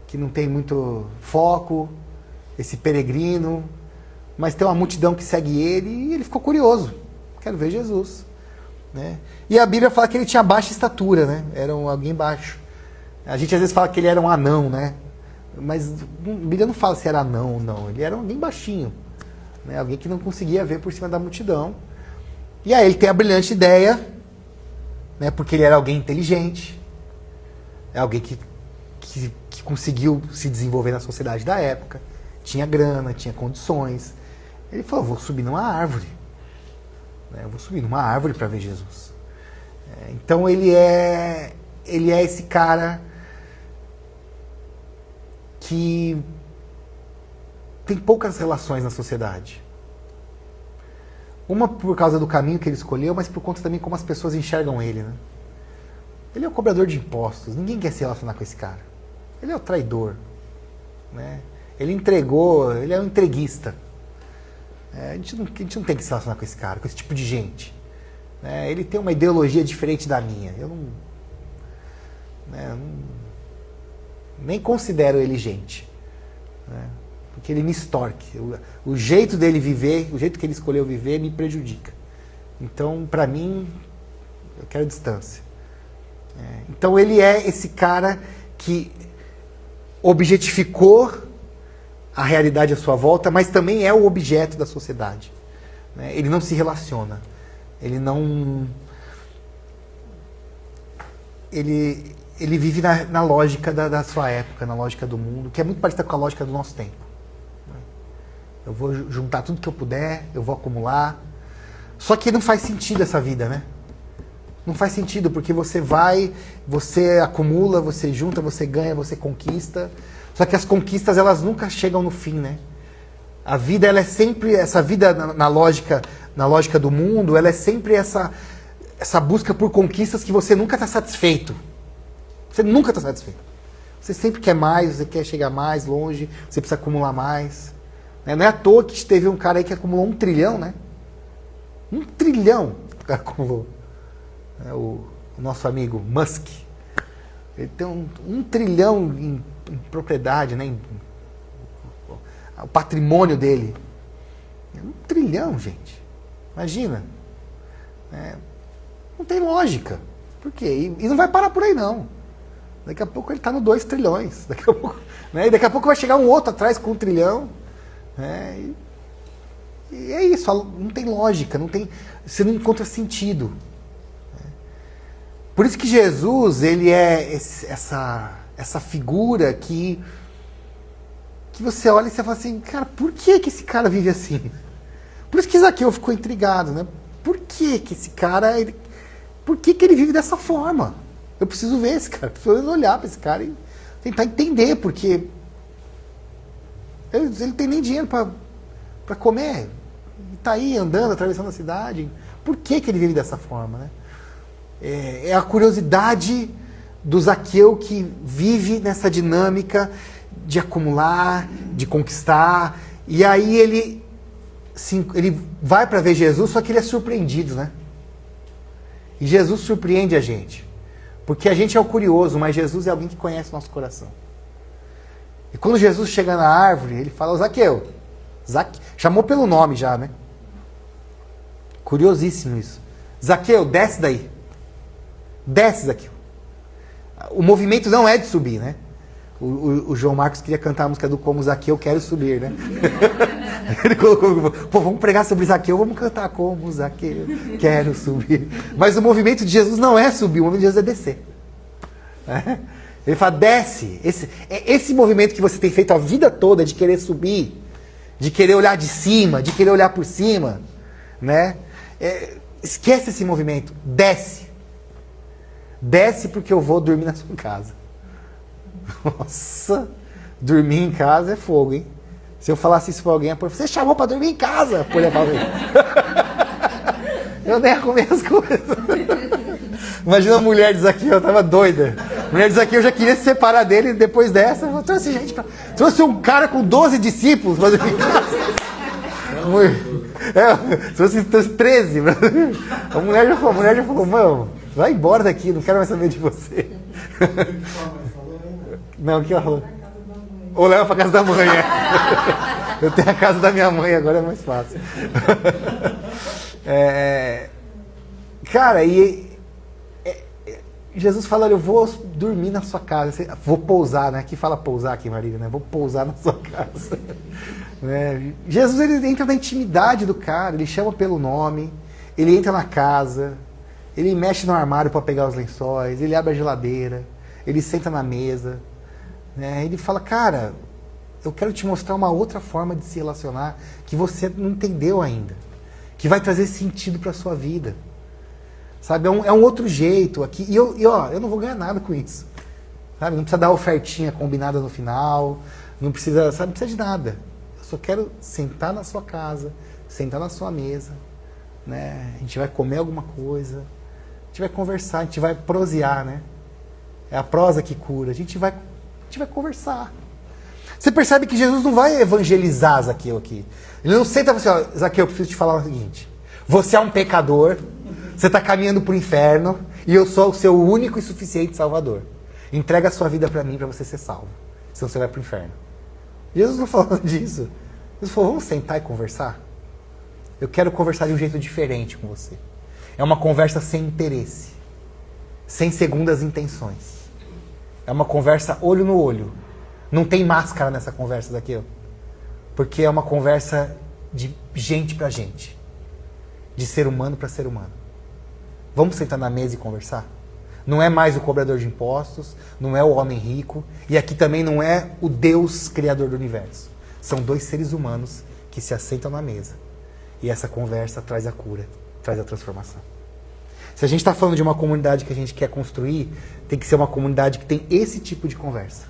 que não tem muito foco, esse peregrino, mas tem uma multidão que segue ele e ele ficou curioso. Quero ver Jesus. Né? E a Bíblia fala que ele tinha baixa estatura, né? Era alguém baixo. A gente às vezes fala que ele era um anão, né? Mas a Bíblia não fala se era anão ou não. Ele era alguém baixinho. Né? Alguém que não conseguia ver por cima da multidão. E aí ele tem a brilhante ideia, né? Porque ele era alguém inteligente. É alguém que conseguiu se desenvolver na sociedade da época. Tinha grana, tinha condições. Ele falou, vou subir numa árvore. Eu vou subir numa árvore para ver Jesus. Então ele é esse cara que tem poucas relações na sociedade. Uma por causa do caminho que ele escolheu, mas por conta também como as pessoas enxergam ele, né? Ele é o cobrador de impostos, ninguém quer se relacionar com esse cara. Ele é o traidor, né? Ele é um entreguista. A gente não tem que se relacionar com esse cara, com esse tipo de gente. Ele tem uma ideologia diferente da minha. Eu nem considero ele gente. Porque ele me extorque. O jeito dele viver, o jeito que ele escolheu viver, me prejudica. Então, para mim, eu quero distância. Então, ele é esse cara que objetificou a realidade à sua volta, mas também é o objeto da sociedade. Ele não se relaciona. Ele vive na lógica da sua época, na lógica do mundo, que é muito parecida com a lógica do nosso tempo. Eu vou juntar tudo que eu puder, eu vou acumular. Só que não faz sentido essa vida, né? Não faz sentido, porque você acumula, você junta, você ganha, você conquista. Só que as conquistas, elas nunca chegam no fim, né? A vida, ela é sempre, essa vida na lógica do mundo, ela é sempre essa busca por conquistas que você nunca está satisfeito. Você nunca está satisfeito. Você sempre quer mais, você quer chegar mais longe, você precisa acumular mais. Não é à toa que teve um cara aí que acumulou 1 trilhão, né? 1 trilhão o cara acumulou. O nosso amigo Musk. Ele tem 1 trilhão em propriedade, né? O patrimônio dele. 1 trilhão, gente. Imagina. Não tem lógica. Por quê? E não vai parar por aí, não. Daqui a pouco ele está no 2 trilhões. Daqui a pouco, né? E daqui a pouco vai chegar um outro atrás com 1 trilhão. E é isso. Não tem lógica. Você não encontra sentido. Por isso que Jesus, ele é essa figura que você olha e você fala assim, cara, por que esse cara vive assim? Por isso que Zaqueu ficou intrigado, né? Por que esse cara, por que ele vive dessa forma? Eu preciso ver esse cara, preciso olhar para esse cara e tentar entender, porque ele não tem nem dinheiro para comer. E tá aí andando, atravessando a cidade. Por que ele vive dessa forma, né? É a curiosidade do Zaqueu que vive nessa dinâmica de acumular, de conquistar. E aí ele vai para ver Jesus, só que ele é surpreendido, né? E Jesus surpreende a gente. Porque a gente é o curioso, mas Jesus é alguém que conhece o nosso coração. E quando Jesus chega na árvore, ele fala, Zaqueu. Chamou pelo nome já, né? Curiosíssimo isso. Zaqueu, desce daí. Desce, Zaqueu. O movimento não é de subir, né? O João Marcos queria cantar a música do Como Zaqueu Quero Subir, né? Ele colocou, vamos pregar sobre Zaqueu, vamos cantar Como Zaqueu Quero Subir. Mas o movimento de Jesus não é subir, o movimento de Jesus é descer. Ele fala, desce. Esse movimento que você tem feito a vida toda de querer subir, de querer olhar de cima, de querer olhar por cima, né? Esquece esse movimento, desce. Desce porque eu vou dormir na sua casa. Nossa, dormir em casa é fogo, hein? Se eu falasse isso pra alguém, você chamou pra dormir em casa? Pô, ia falar, eu nem ia comer as coisas. Imagina a mulher de Zaqueu, eu tava doida. A mulher de Zaqueu já queria se separar dele, depois dessa, eu trouxe um cara com 12 discípulos pra dormir em casa. Se fosse 13. A mulher já falou, mano, vai embora daqui, não quero mais saber de você. Não, o que ela falou? Ou leva pra casa da mãe, Eu tenho a casa da minha mãe, agora é mais fácil. Cara, Jesus fala, olha, eu vou dormir na sua casa, vou pousar, né? Aqui fala pousar aqui, Marília, né? Vou pousar na sua casa. Jesus, ele entra na intimidade do cara, ele chama pelo nome, ele entra na casa, ele mexe no armário para pegar os lençóis, ele abre a geladeira, ele senta na mesa, né? Ele fala, cara, eu quero te mostrar uma outra forma de se relacionar que você não entendeu ainda, que vai trazer sentido para a sua vida. Sabe? É um outro jeito aqui. E eu não vou ganhar nada com isso. Sabe? Não precisa dar ofertinha combinada no final. Não precisa, sabe? Não precisa de nada. Eu só quero sentar na sua casa, sentar na sua mesa, né? A gente vai comer alguma coisa, a gente vai conversar, a gente vai prosear, né? É a prosa que cura. A gente vai conversar. Você percebe que Jesus não vai evangelizar Zaqueu aqui. Ele não senta e fala assim, ó, Zaqueu, eu preciso te falar o seguinte. Você é um pecador, você está caminhando para o inferno e eu sou o seu único e suficiente salvador. Entrega a sua vida para mim para você ser salvo. Senão você vai para o inferno. Jesus não falou disso. Jesus falou, vamos sentar e conversar? Eu quero conversar de um jeito diferente com você. É uma conversa sem interesse. Sem segundas intenções. É uma conversa olho no olho. Não tem máscara nessa conversa daqui. Porque é uma conversa de gente para gente. De ser humano para ser humano. Vamos sentar na mesa e conversar? Não é mais o cobrador de impostos, não é o homem rico, e aqui também não é o Deus criador do universo. São dois seres humanos que se assentam na mesa. E essa conversa traz a cura, traz a transformação. Se a gente está falando de uma comunidade que a gente quer construir, tem que ser uma comunidade que tem esse tipo de conversa.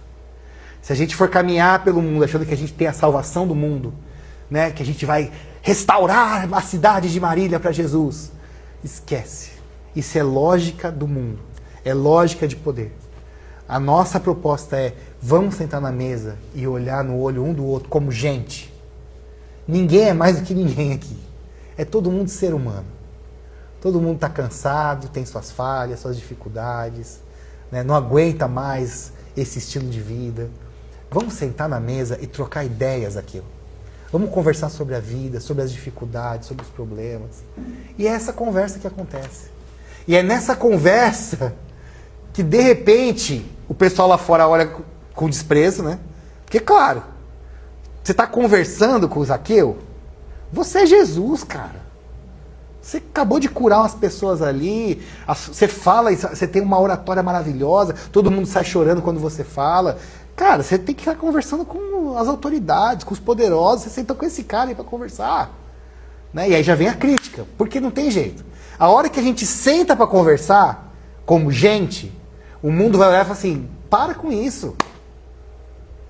Se a gente for caminhar pelo mundo achando que a gente tem a salvação do mundo, né, que a gente vai restaurar a cidade de Marília para Jesus, esquece. Isso é lógica do mundo. É lógica de poder. A nossa proposta é, vamos sentar na mesa e olhar no olho um do outro como gente. Ninguém é mais do que ninguém aqui. É todo mundo ser humano. Todo mundo está cansado, tem suas falhas, suas dificuldades, né? Não aguenta mais esse estilo de vida. Vamos sentar na mesa e trocar ideias aqui. Vamos conversar sobre a vida, sobre as dificuldades, sobre os problemas. E é essa conversa que acontece. E é nessa conversa que, de repente, o pessoal lá fora olha com desprezo, né? Porque, claro, você está conversando com o Zaqueu, você é Jesus, cara. Você acabou de curar umas pessoas ali, você fala, você tem uma oratória maravilhosa, todo mundo sai chorando quando você fala. Cara, você tem que estar conversando com as autoridades, com os poderosos, você senta com esse cara aí para conversar. Né? E aí já vem a crítica, porque não tem jeito. A hora que a gente senta para conversar, como gente, o mundo vai olhar e falar assim, para com isso.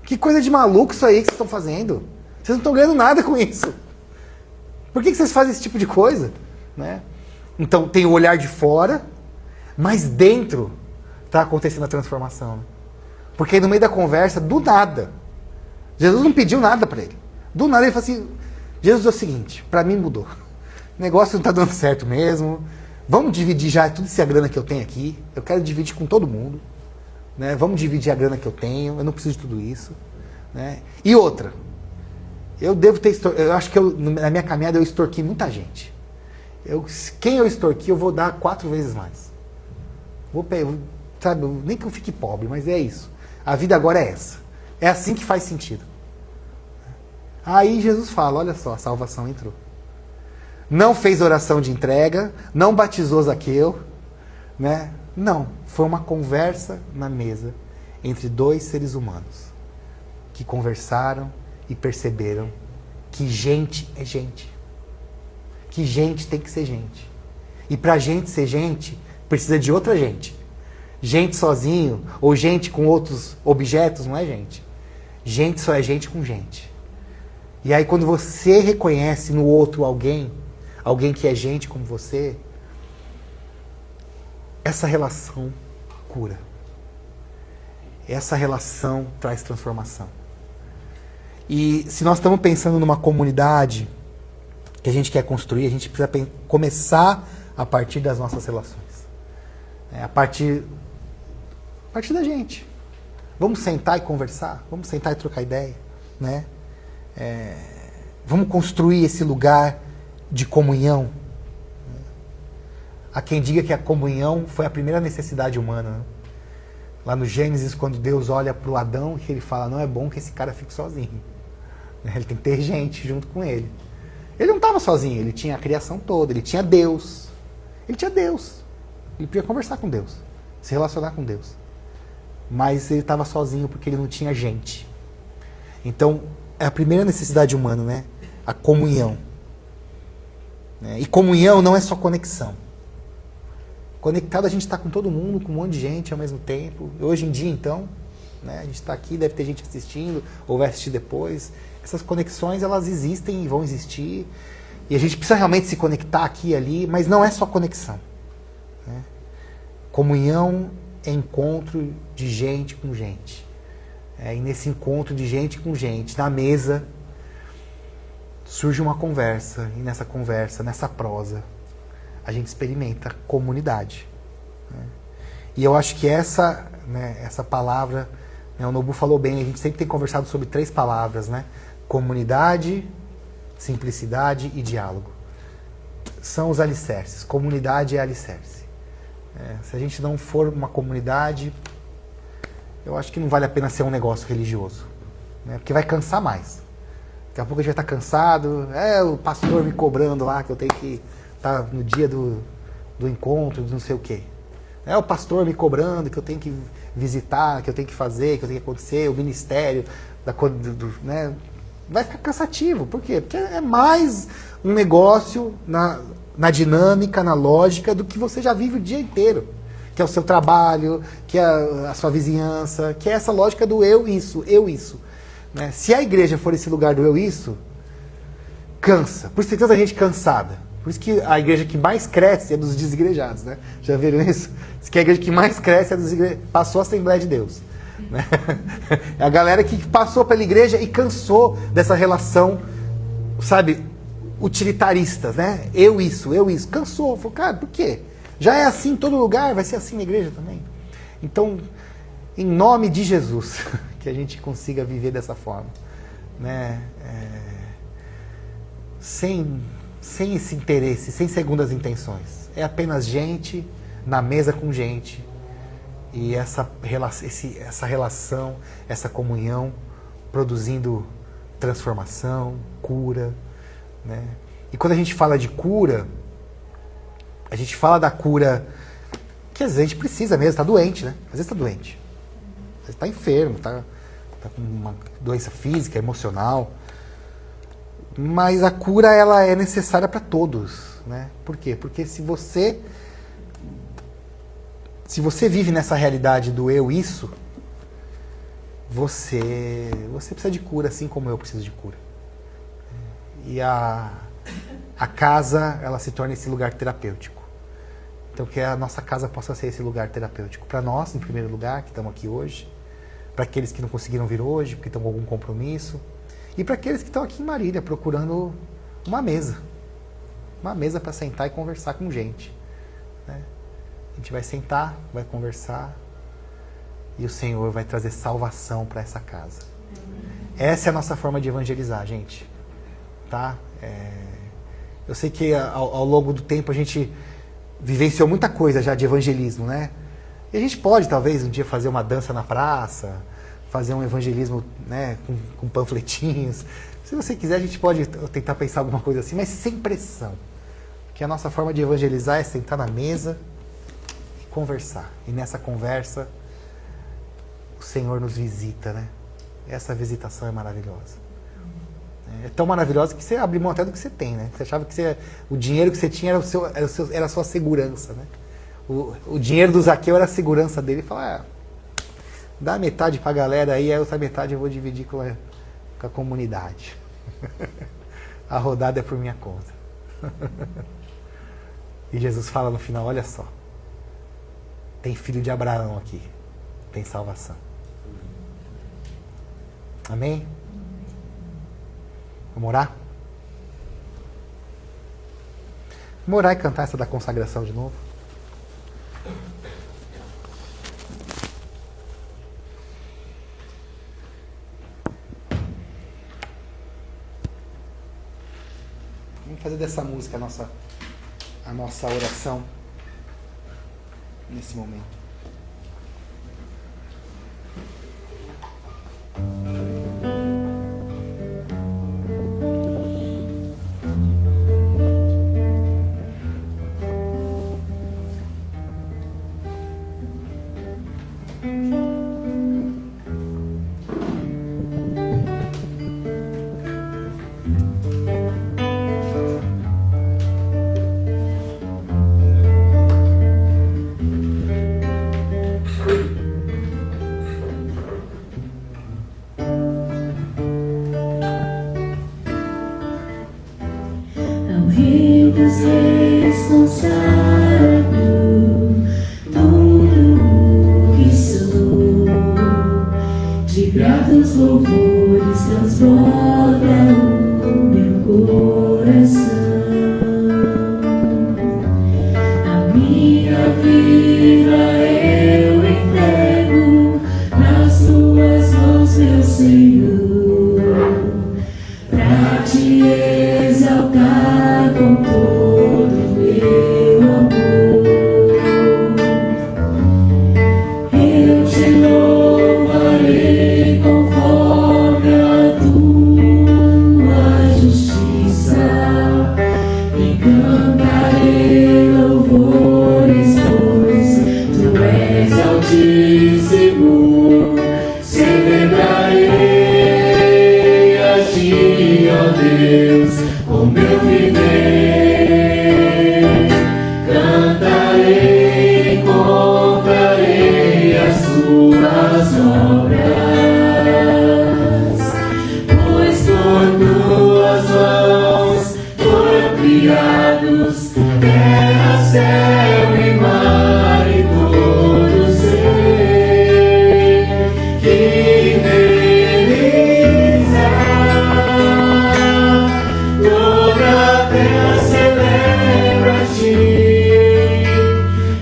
Que coisa de maluco isso aí que vocês estão fazendo. Vocês não estão ganhando nada com isso. Por que vocês fazem esse tipo de coisa? Né? Então tem o olhar de fora, mas dentro está acontecendo a transformação. Né? Porque aí no meio da conversa, do nada, Jesus não pediu nada para ele. Do nada ele falou assim, Jesus é o seguinte, para mim mudou. O negócio não está dando certo mesmo. Vamos dividir já tudo essa grana que eu tenho aqui. Eu quero dividir com todo mundo. Né? Vamos dividir a grana que eu tenho. Eu não preciso de tudo isso. Né? E outra. Eu acho que na minha caminhada eu extorqui muita gente. Quem eu extorqui, eu vou dar 4 vezes mais. Sabe, nem que eu fique pobre, mas é isso. A vida agora é essa. É assim que faz sentido. Aí Jesus fala, olha só, a salvação entrou. Não fez oração de entrega, não batizou Zaqueu, né? Não, foi uma conversa na mesa entre 2 seres humanos que conversaram e perceberam que gente é gente. Que gente tem que ser gente. E pra gente ser gente, precisa de outra gente. Gente sozinho ou gente com outros objetos não é gente. Gente só é gente com gente. E aí quando você reconhece no outro alguém que é gente como você, essa relação cura. Essa relação traz transformação. E se nós estamos pensando numa comunidade que a gente quer construir, a gente precisa começar a partir das nossas relações. A partir da gente. Vamos sentar e conversar, vamos sentar e trocar ideia, né? Vamos construir esse lugar de comunhão. Há quem diga que a comunhão foi a primeira necessidade humana. Né? Lá no Gênesis, quando Deus olha para o Adão, ele fala, não é bom que esse cara fique sozinho. Ele tem que ter gente junto com ele. Ele não estava sozinho, ele tinha a criação toda, ele tinha Deus. Ele tinha Deus. Ele podia conversar com Deus, se relacionar com Deus. Mas ele estava sozinho porque ele não tinha gente. Então, é a primeira necessidade humana, né? A comunhão. E comunhão não é só conexão. Conectado a gente está com todo mundo, com um monte de gente ao mesmo tempo. Hoje em dia, então, né, a gente está aqui, deve ter gente assistindo, ou vai assistir depois. Essas conexões, elas existem e vão existir. E a gente precisa realmente se conectar aqui e ali, mas não é só conexão. Né? Comunhão é encontro de gente com gente. E nesse encontro de gente com gente, na mesa, surge uma conversa. E nessa conversa, nessa prosa, a gente experimenta comunidade. Né? E eu acho que essa palavra, né, o Nobu falou bem, a gente sempre tem conversado sobre 3 palavras, né? Comunidade, simplicidade e diálogo. São os alicerces. Comunidade é alicerce. Se a gente não for uma comunidade, eu acho que não vale a pena ser um negócio religioso. Né? Porque vai cansar mais. Daqui a pouco a gente vai estar cansado. O pastor me cobrando lá que eu tenho que estar no dia do encontro, do não sei o quê. O pastor me cobrando que eu tenho que visitar, que eu tenho que fazer, que eu tenho que acontecer, o ministério, né? Vai ficar cansativo. Por quê? Porque é mais um negócio na dinâmica, na lógica do que você já vive o dia inteiro. Que é o seu trabalho, que é a sua vizinhança, que é essa lógica do eu isso. Né? Se a igreja for esse lugar do eu isso, cansa. Por isso tem tanta gente cansada. Por isso que a igreja que mais cresce é dos desigrejados. Né? Já viram isso? Diz que a igreja que mais cresce é dos desigrejados. Passou a Assembleia de Deus. Né? É a galera que passou pela igreja e cansou dessa relação, sabe, utilitarista, né? Eu isso. Cansou. Falou, cara, por quê? Já é assim em todo lugar, vai ser assim na igreja também. Então, em nome de Jesus, que a gente consiga viver dessa forma. Né? Sem esse interesse, sem segundas intenções. É apenas gente na mesa com gente. E essa relação, essa comunhão, produzindo transformação, cura. Né? E quando a gente fala de cura, a gente fala da cura que às vezes a gente precisa mesmo, está doente, né? Às vezes está doente. Às vezes está enfermo, está com uma doença física, emocional. Mas a cura, ela é necessária para todos. Né? Por quê? Porque se você vive nessa realidade do eu isso, você precisa de cura, assim como eu preciso de cura. E a casa, ela se torna esse lugar terapêutico. Então que a nossa casa possa ser esse lugar terapêutico. Para nós, em primeiro lugar, que estamos aqui hoje. Para aqueles que não conseguiram vir hoje, porque estão com algum compromisso. E para aqueles que estão aqui em Marília, procurando uma mesa. Uma mesa para sentar e conversar com gente. Né? A gente vai sentar, vai conversar. E o Senhor vai trazer salvação para essa casa. Essa é a nossa forma de evangelizar, gente. Tá? Eu sei que ao longo do tempo a gente vivenciou muita coisa já de evangelismo, né? E a gente pode, talvez, um dia fazer uma dança na praça, fazer um evangelismo, né, com panfletinhos. Se você quiser, a gente pode tentar pensar alguma coisa assim, mas sem pressão. Porque a nossa forma de evangelizar é sentar na mesa e conversar. E nessa conversa, o Senhor nos visita, né? Essa visitação é maravilhosa. É tão maravilhosa que você abre mão até do que você tem, né? Você achava que o dinheiro que você tinha era a sua segurança, né? O dinheiro do Zaqueu era a segurança dele. Ele fala, dá metade pra galera aí, a outra metade eu vou dividir com a comunidade. A rodada é por minha conta. E Jesus fala no final, olha só, tem filho de Abraão aqui, tem salvação. Amém? Vamos orar? Vamos orar e cantar essa da consagração de novo? Vamos fazer dessa música a nossa oração nesse momento. Rei dos reis consagro tudo que sou, de gratos louvores transborda o meu coração. A minha vida eu entrego nas tuas mãos, meu Senhor, pra te exaltar com todo meu amor. Eu te louvarei conforme a tua justiça e cantarei louvores, pois tu és altíssimo. Celebrarei a ti, ó Deus, o meu viver. Cantarei, contarei as tuas obras, pois por tuas mãos foram criados terra, céu e mar e todo ser que neles há. Toda a terra celebra a ti,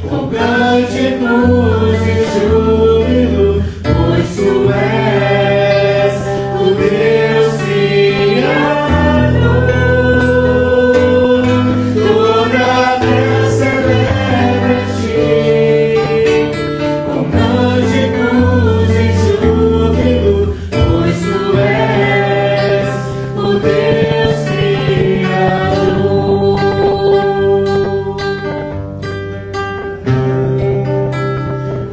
com cânticos e júbilo, pois tu és o Deus Criador. Toda a terra celebra a ti, com cânticos e júbilo, pois tu és o Deus Criador.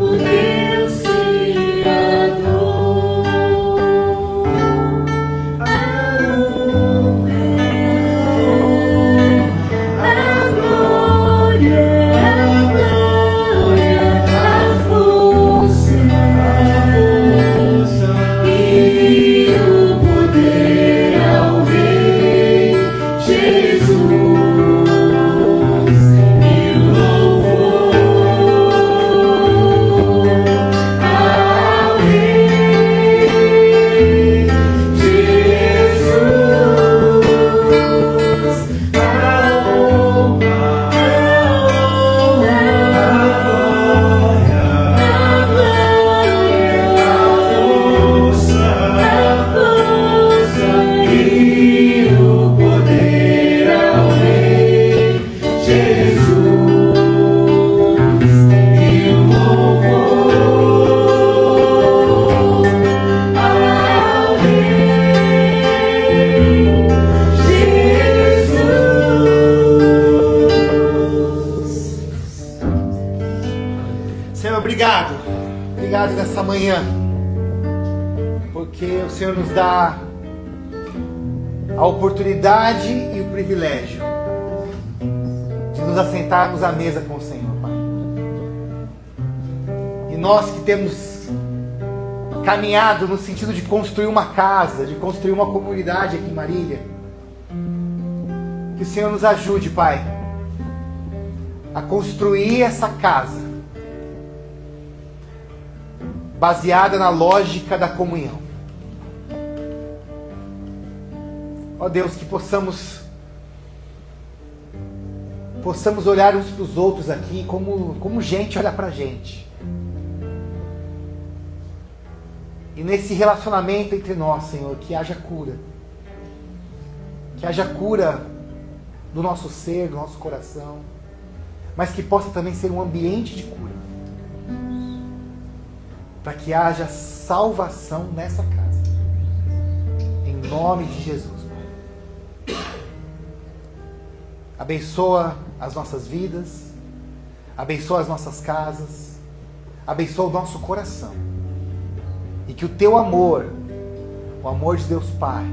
O Deus Criador. A glória, a força e o poder ao Rei Jesus, e o louvor ao Rei Jesus, a honra, a força e o poder ao Rei Jesus, e o louvor ao Rei Jesus. Senhor, obrigado. Obrigado nessa manhã. Porque o Senhor nos dá a oportunidade e o privilégio de nos assentarmos à mesa com o Senhor, Pai. E nós que temos caminhado no sentido de construir uma casa, de construir uma comunidade aqui em Marília, que o Senhor nos ajude, Pai, a construir essa casa baseada na lógica da comunhão. Ó Deus, que possamos olhar uns para os outros aqui como gente olha para a gente. E nesse relacionamento entre nós, Senhor, que haja cura. Que haja cura do nosso ser, do nosso coração. Mas que possa também ser um ambiente de cura. Para que haja salvação nessa casa. Em nome de Jesus, Pai. Abençoa as nossas vidas. Abençoa as nossas casas. Abençoa o nosso coração. E que o teu amor, o amor de Deus Pai,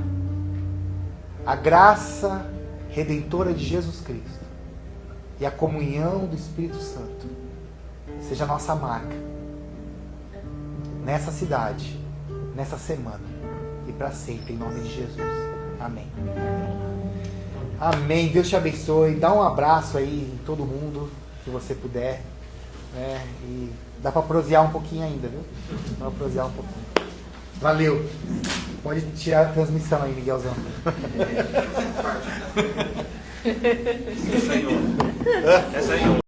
a graça redentora de Jesus Cristo e a comunhão do Espírito Santo seja a nossa marca nessa cidade, nessa semana e para sempre, em nome de Jesus. Amém. Amém. Deus te abençoe. Dá um abraço aí em todo mundo, se você puder. Né? E dá para prosear um pouquinho ainda, viu? Dá para prosear um pouquinho. Valeu. Pode tirar a transmissão aí, Miguelzão. Essa aí,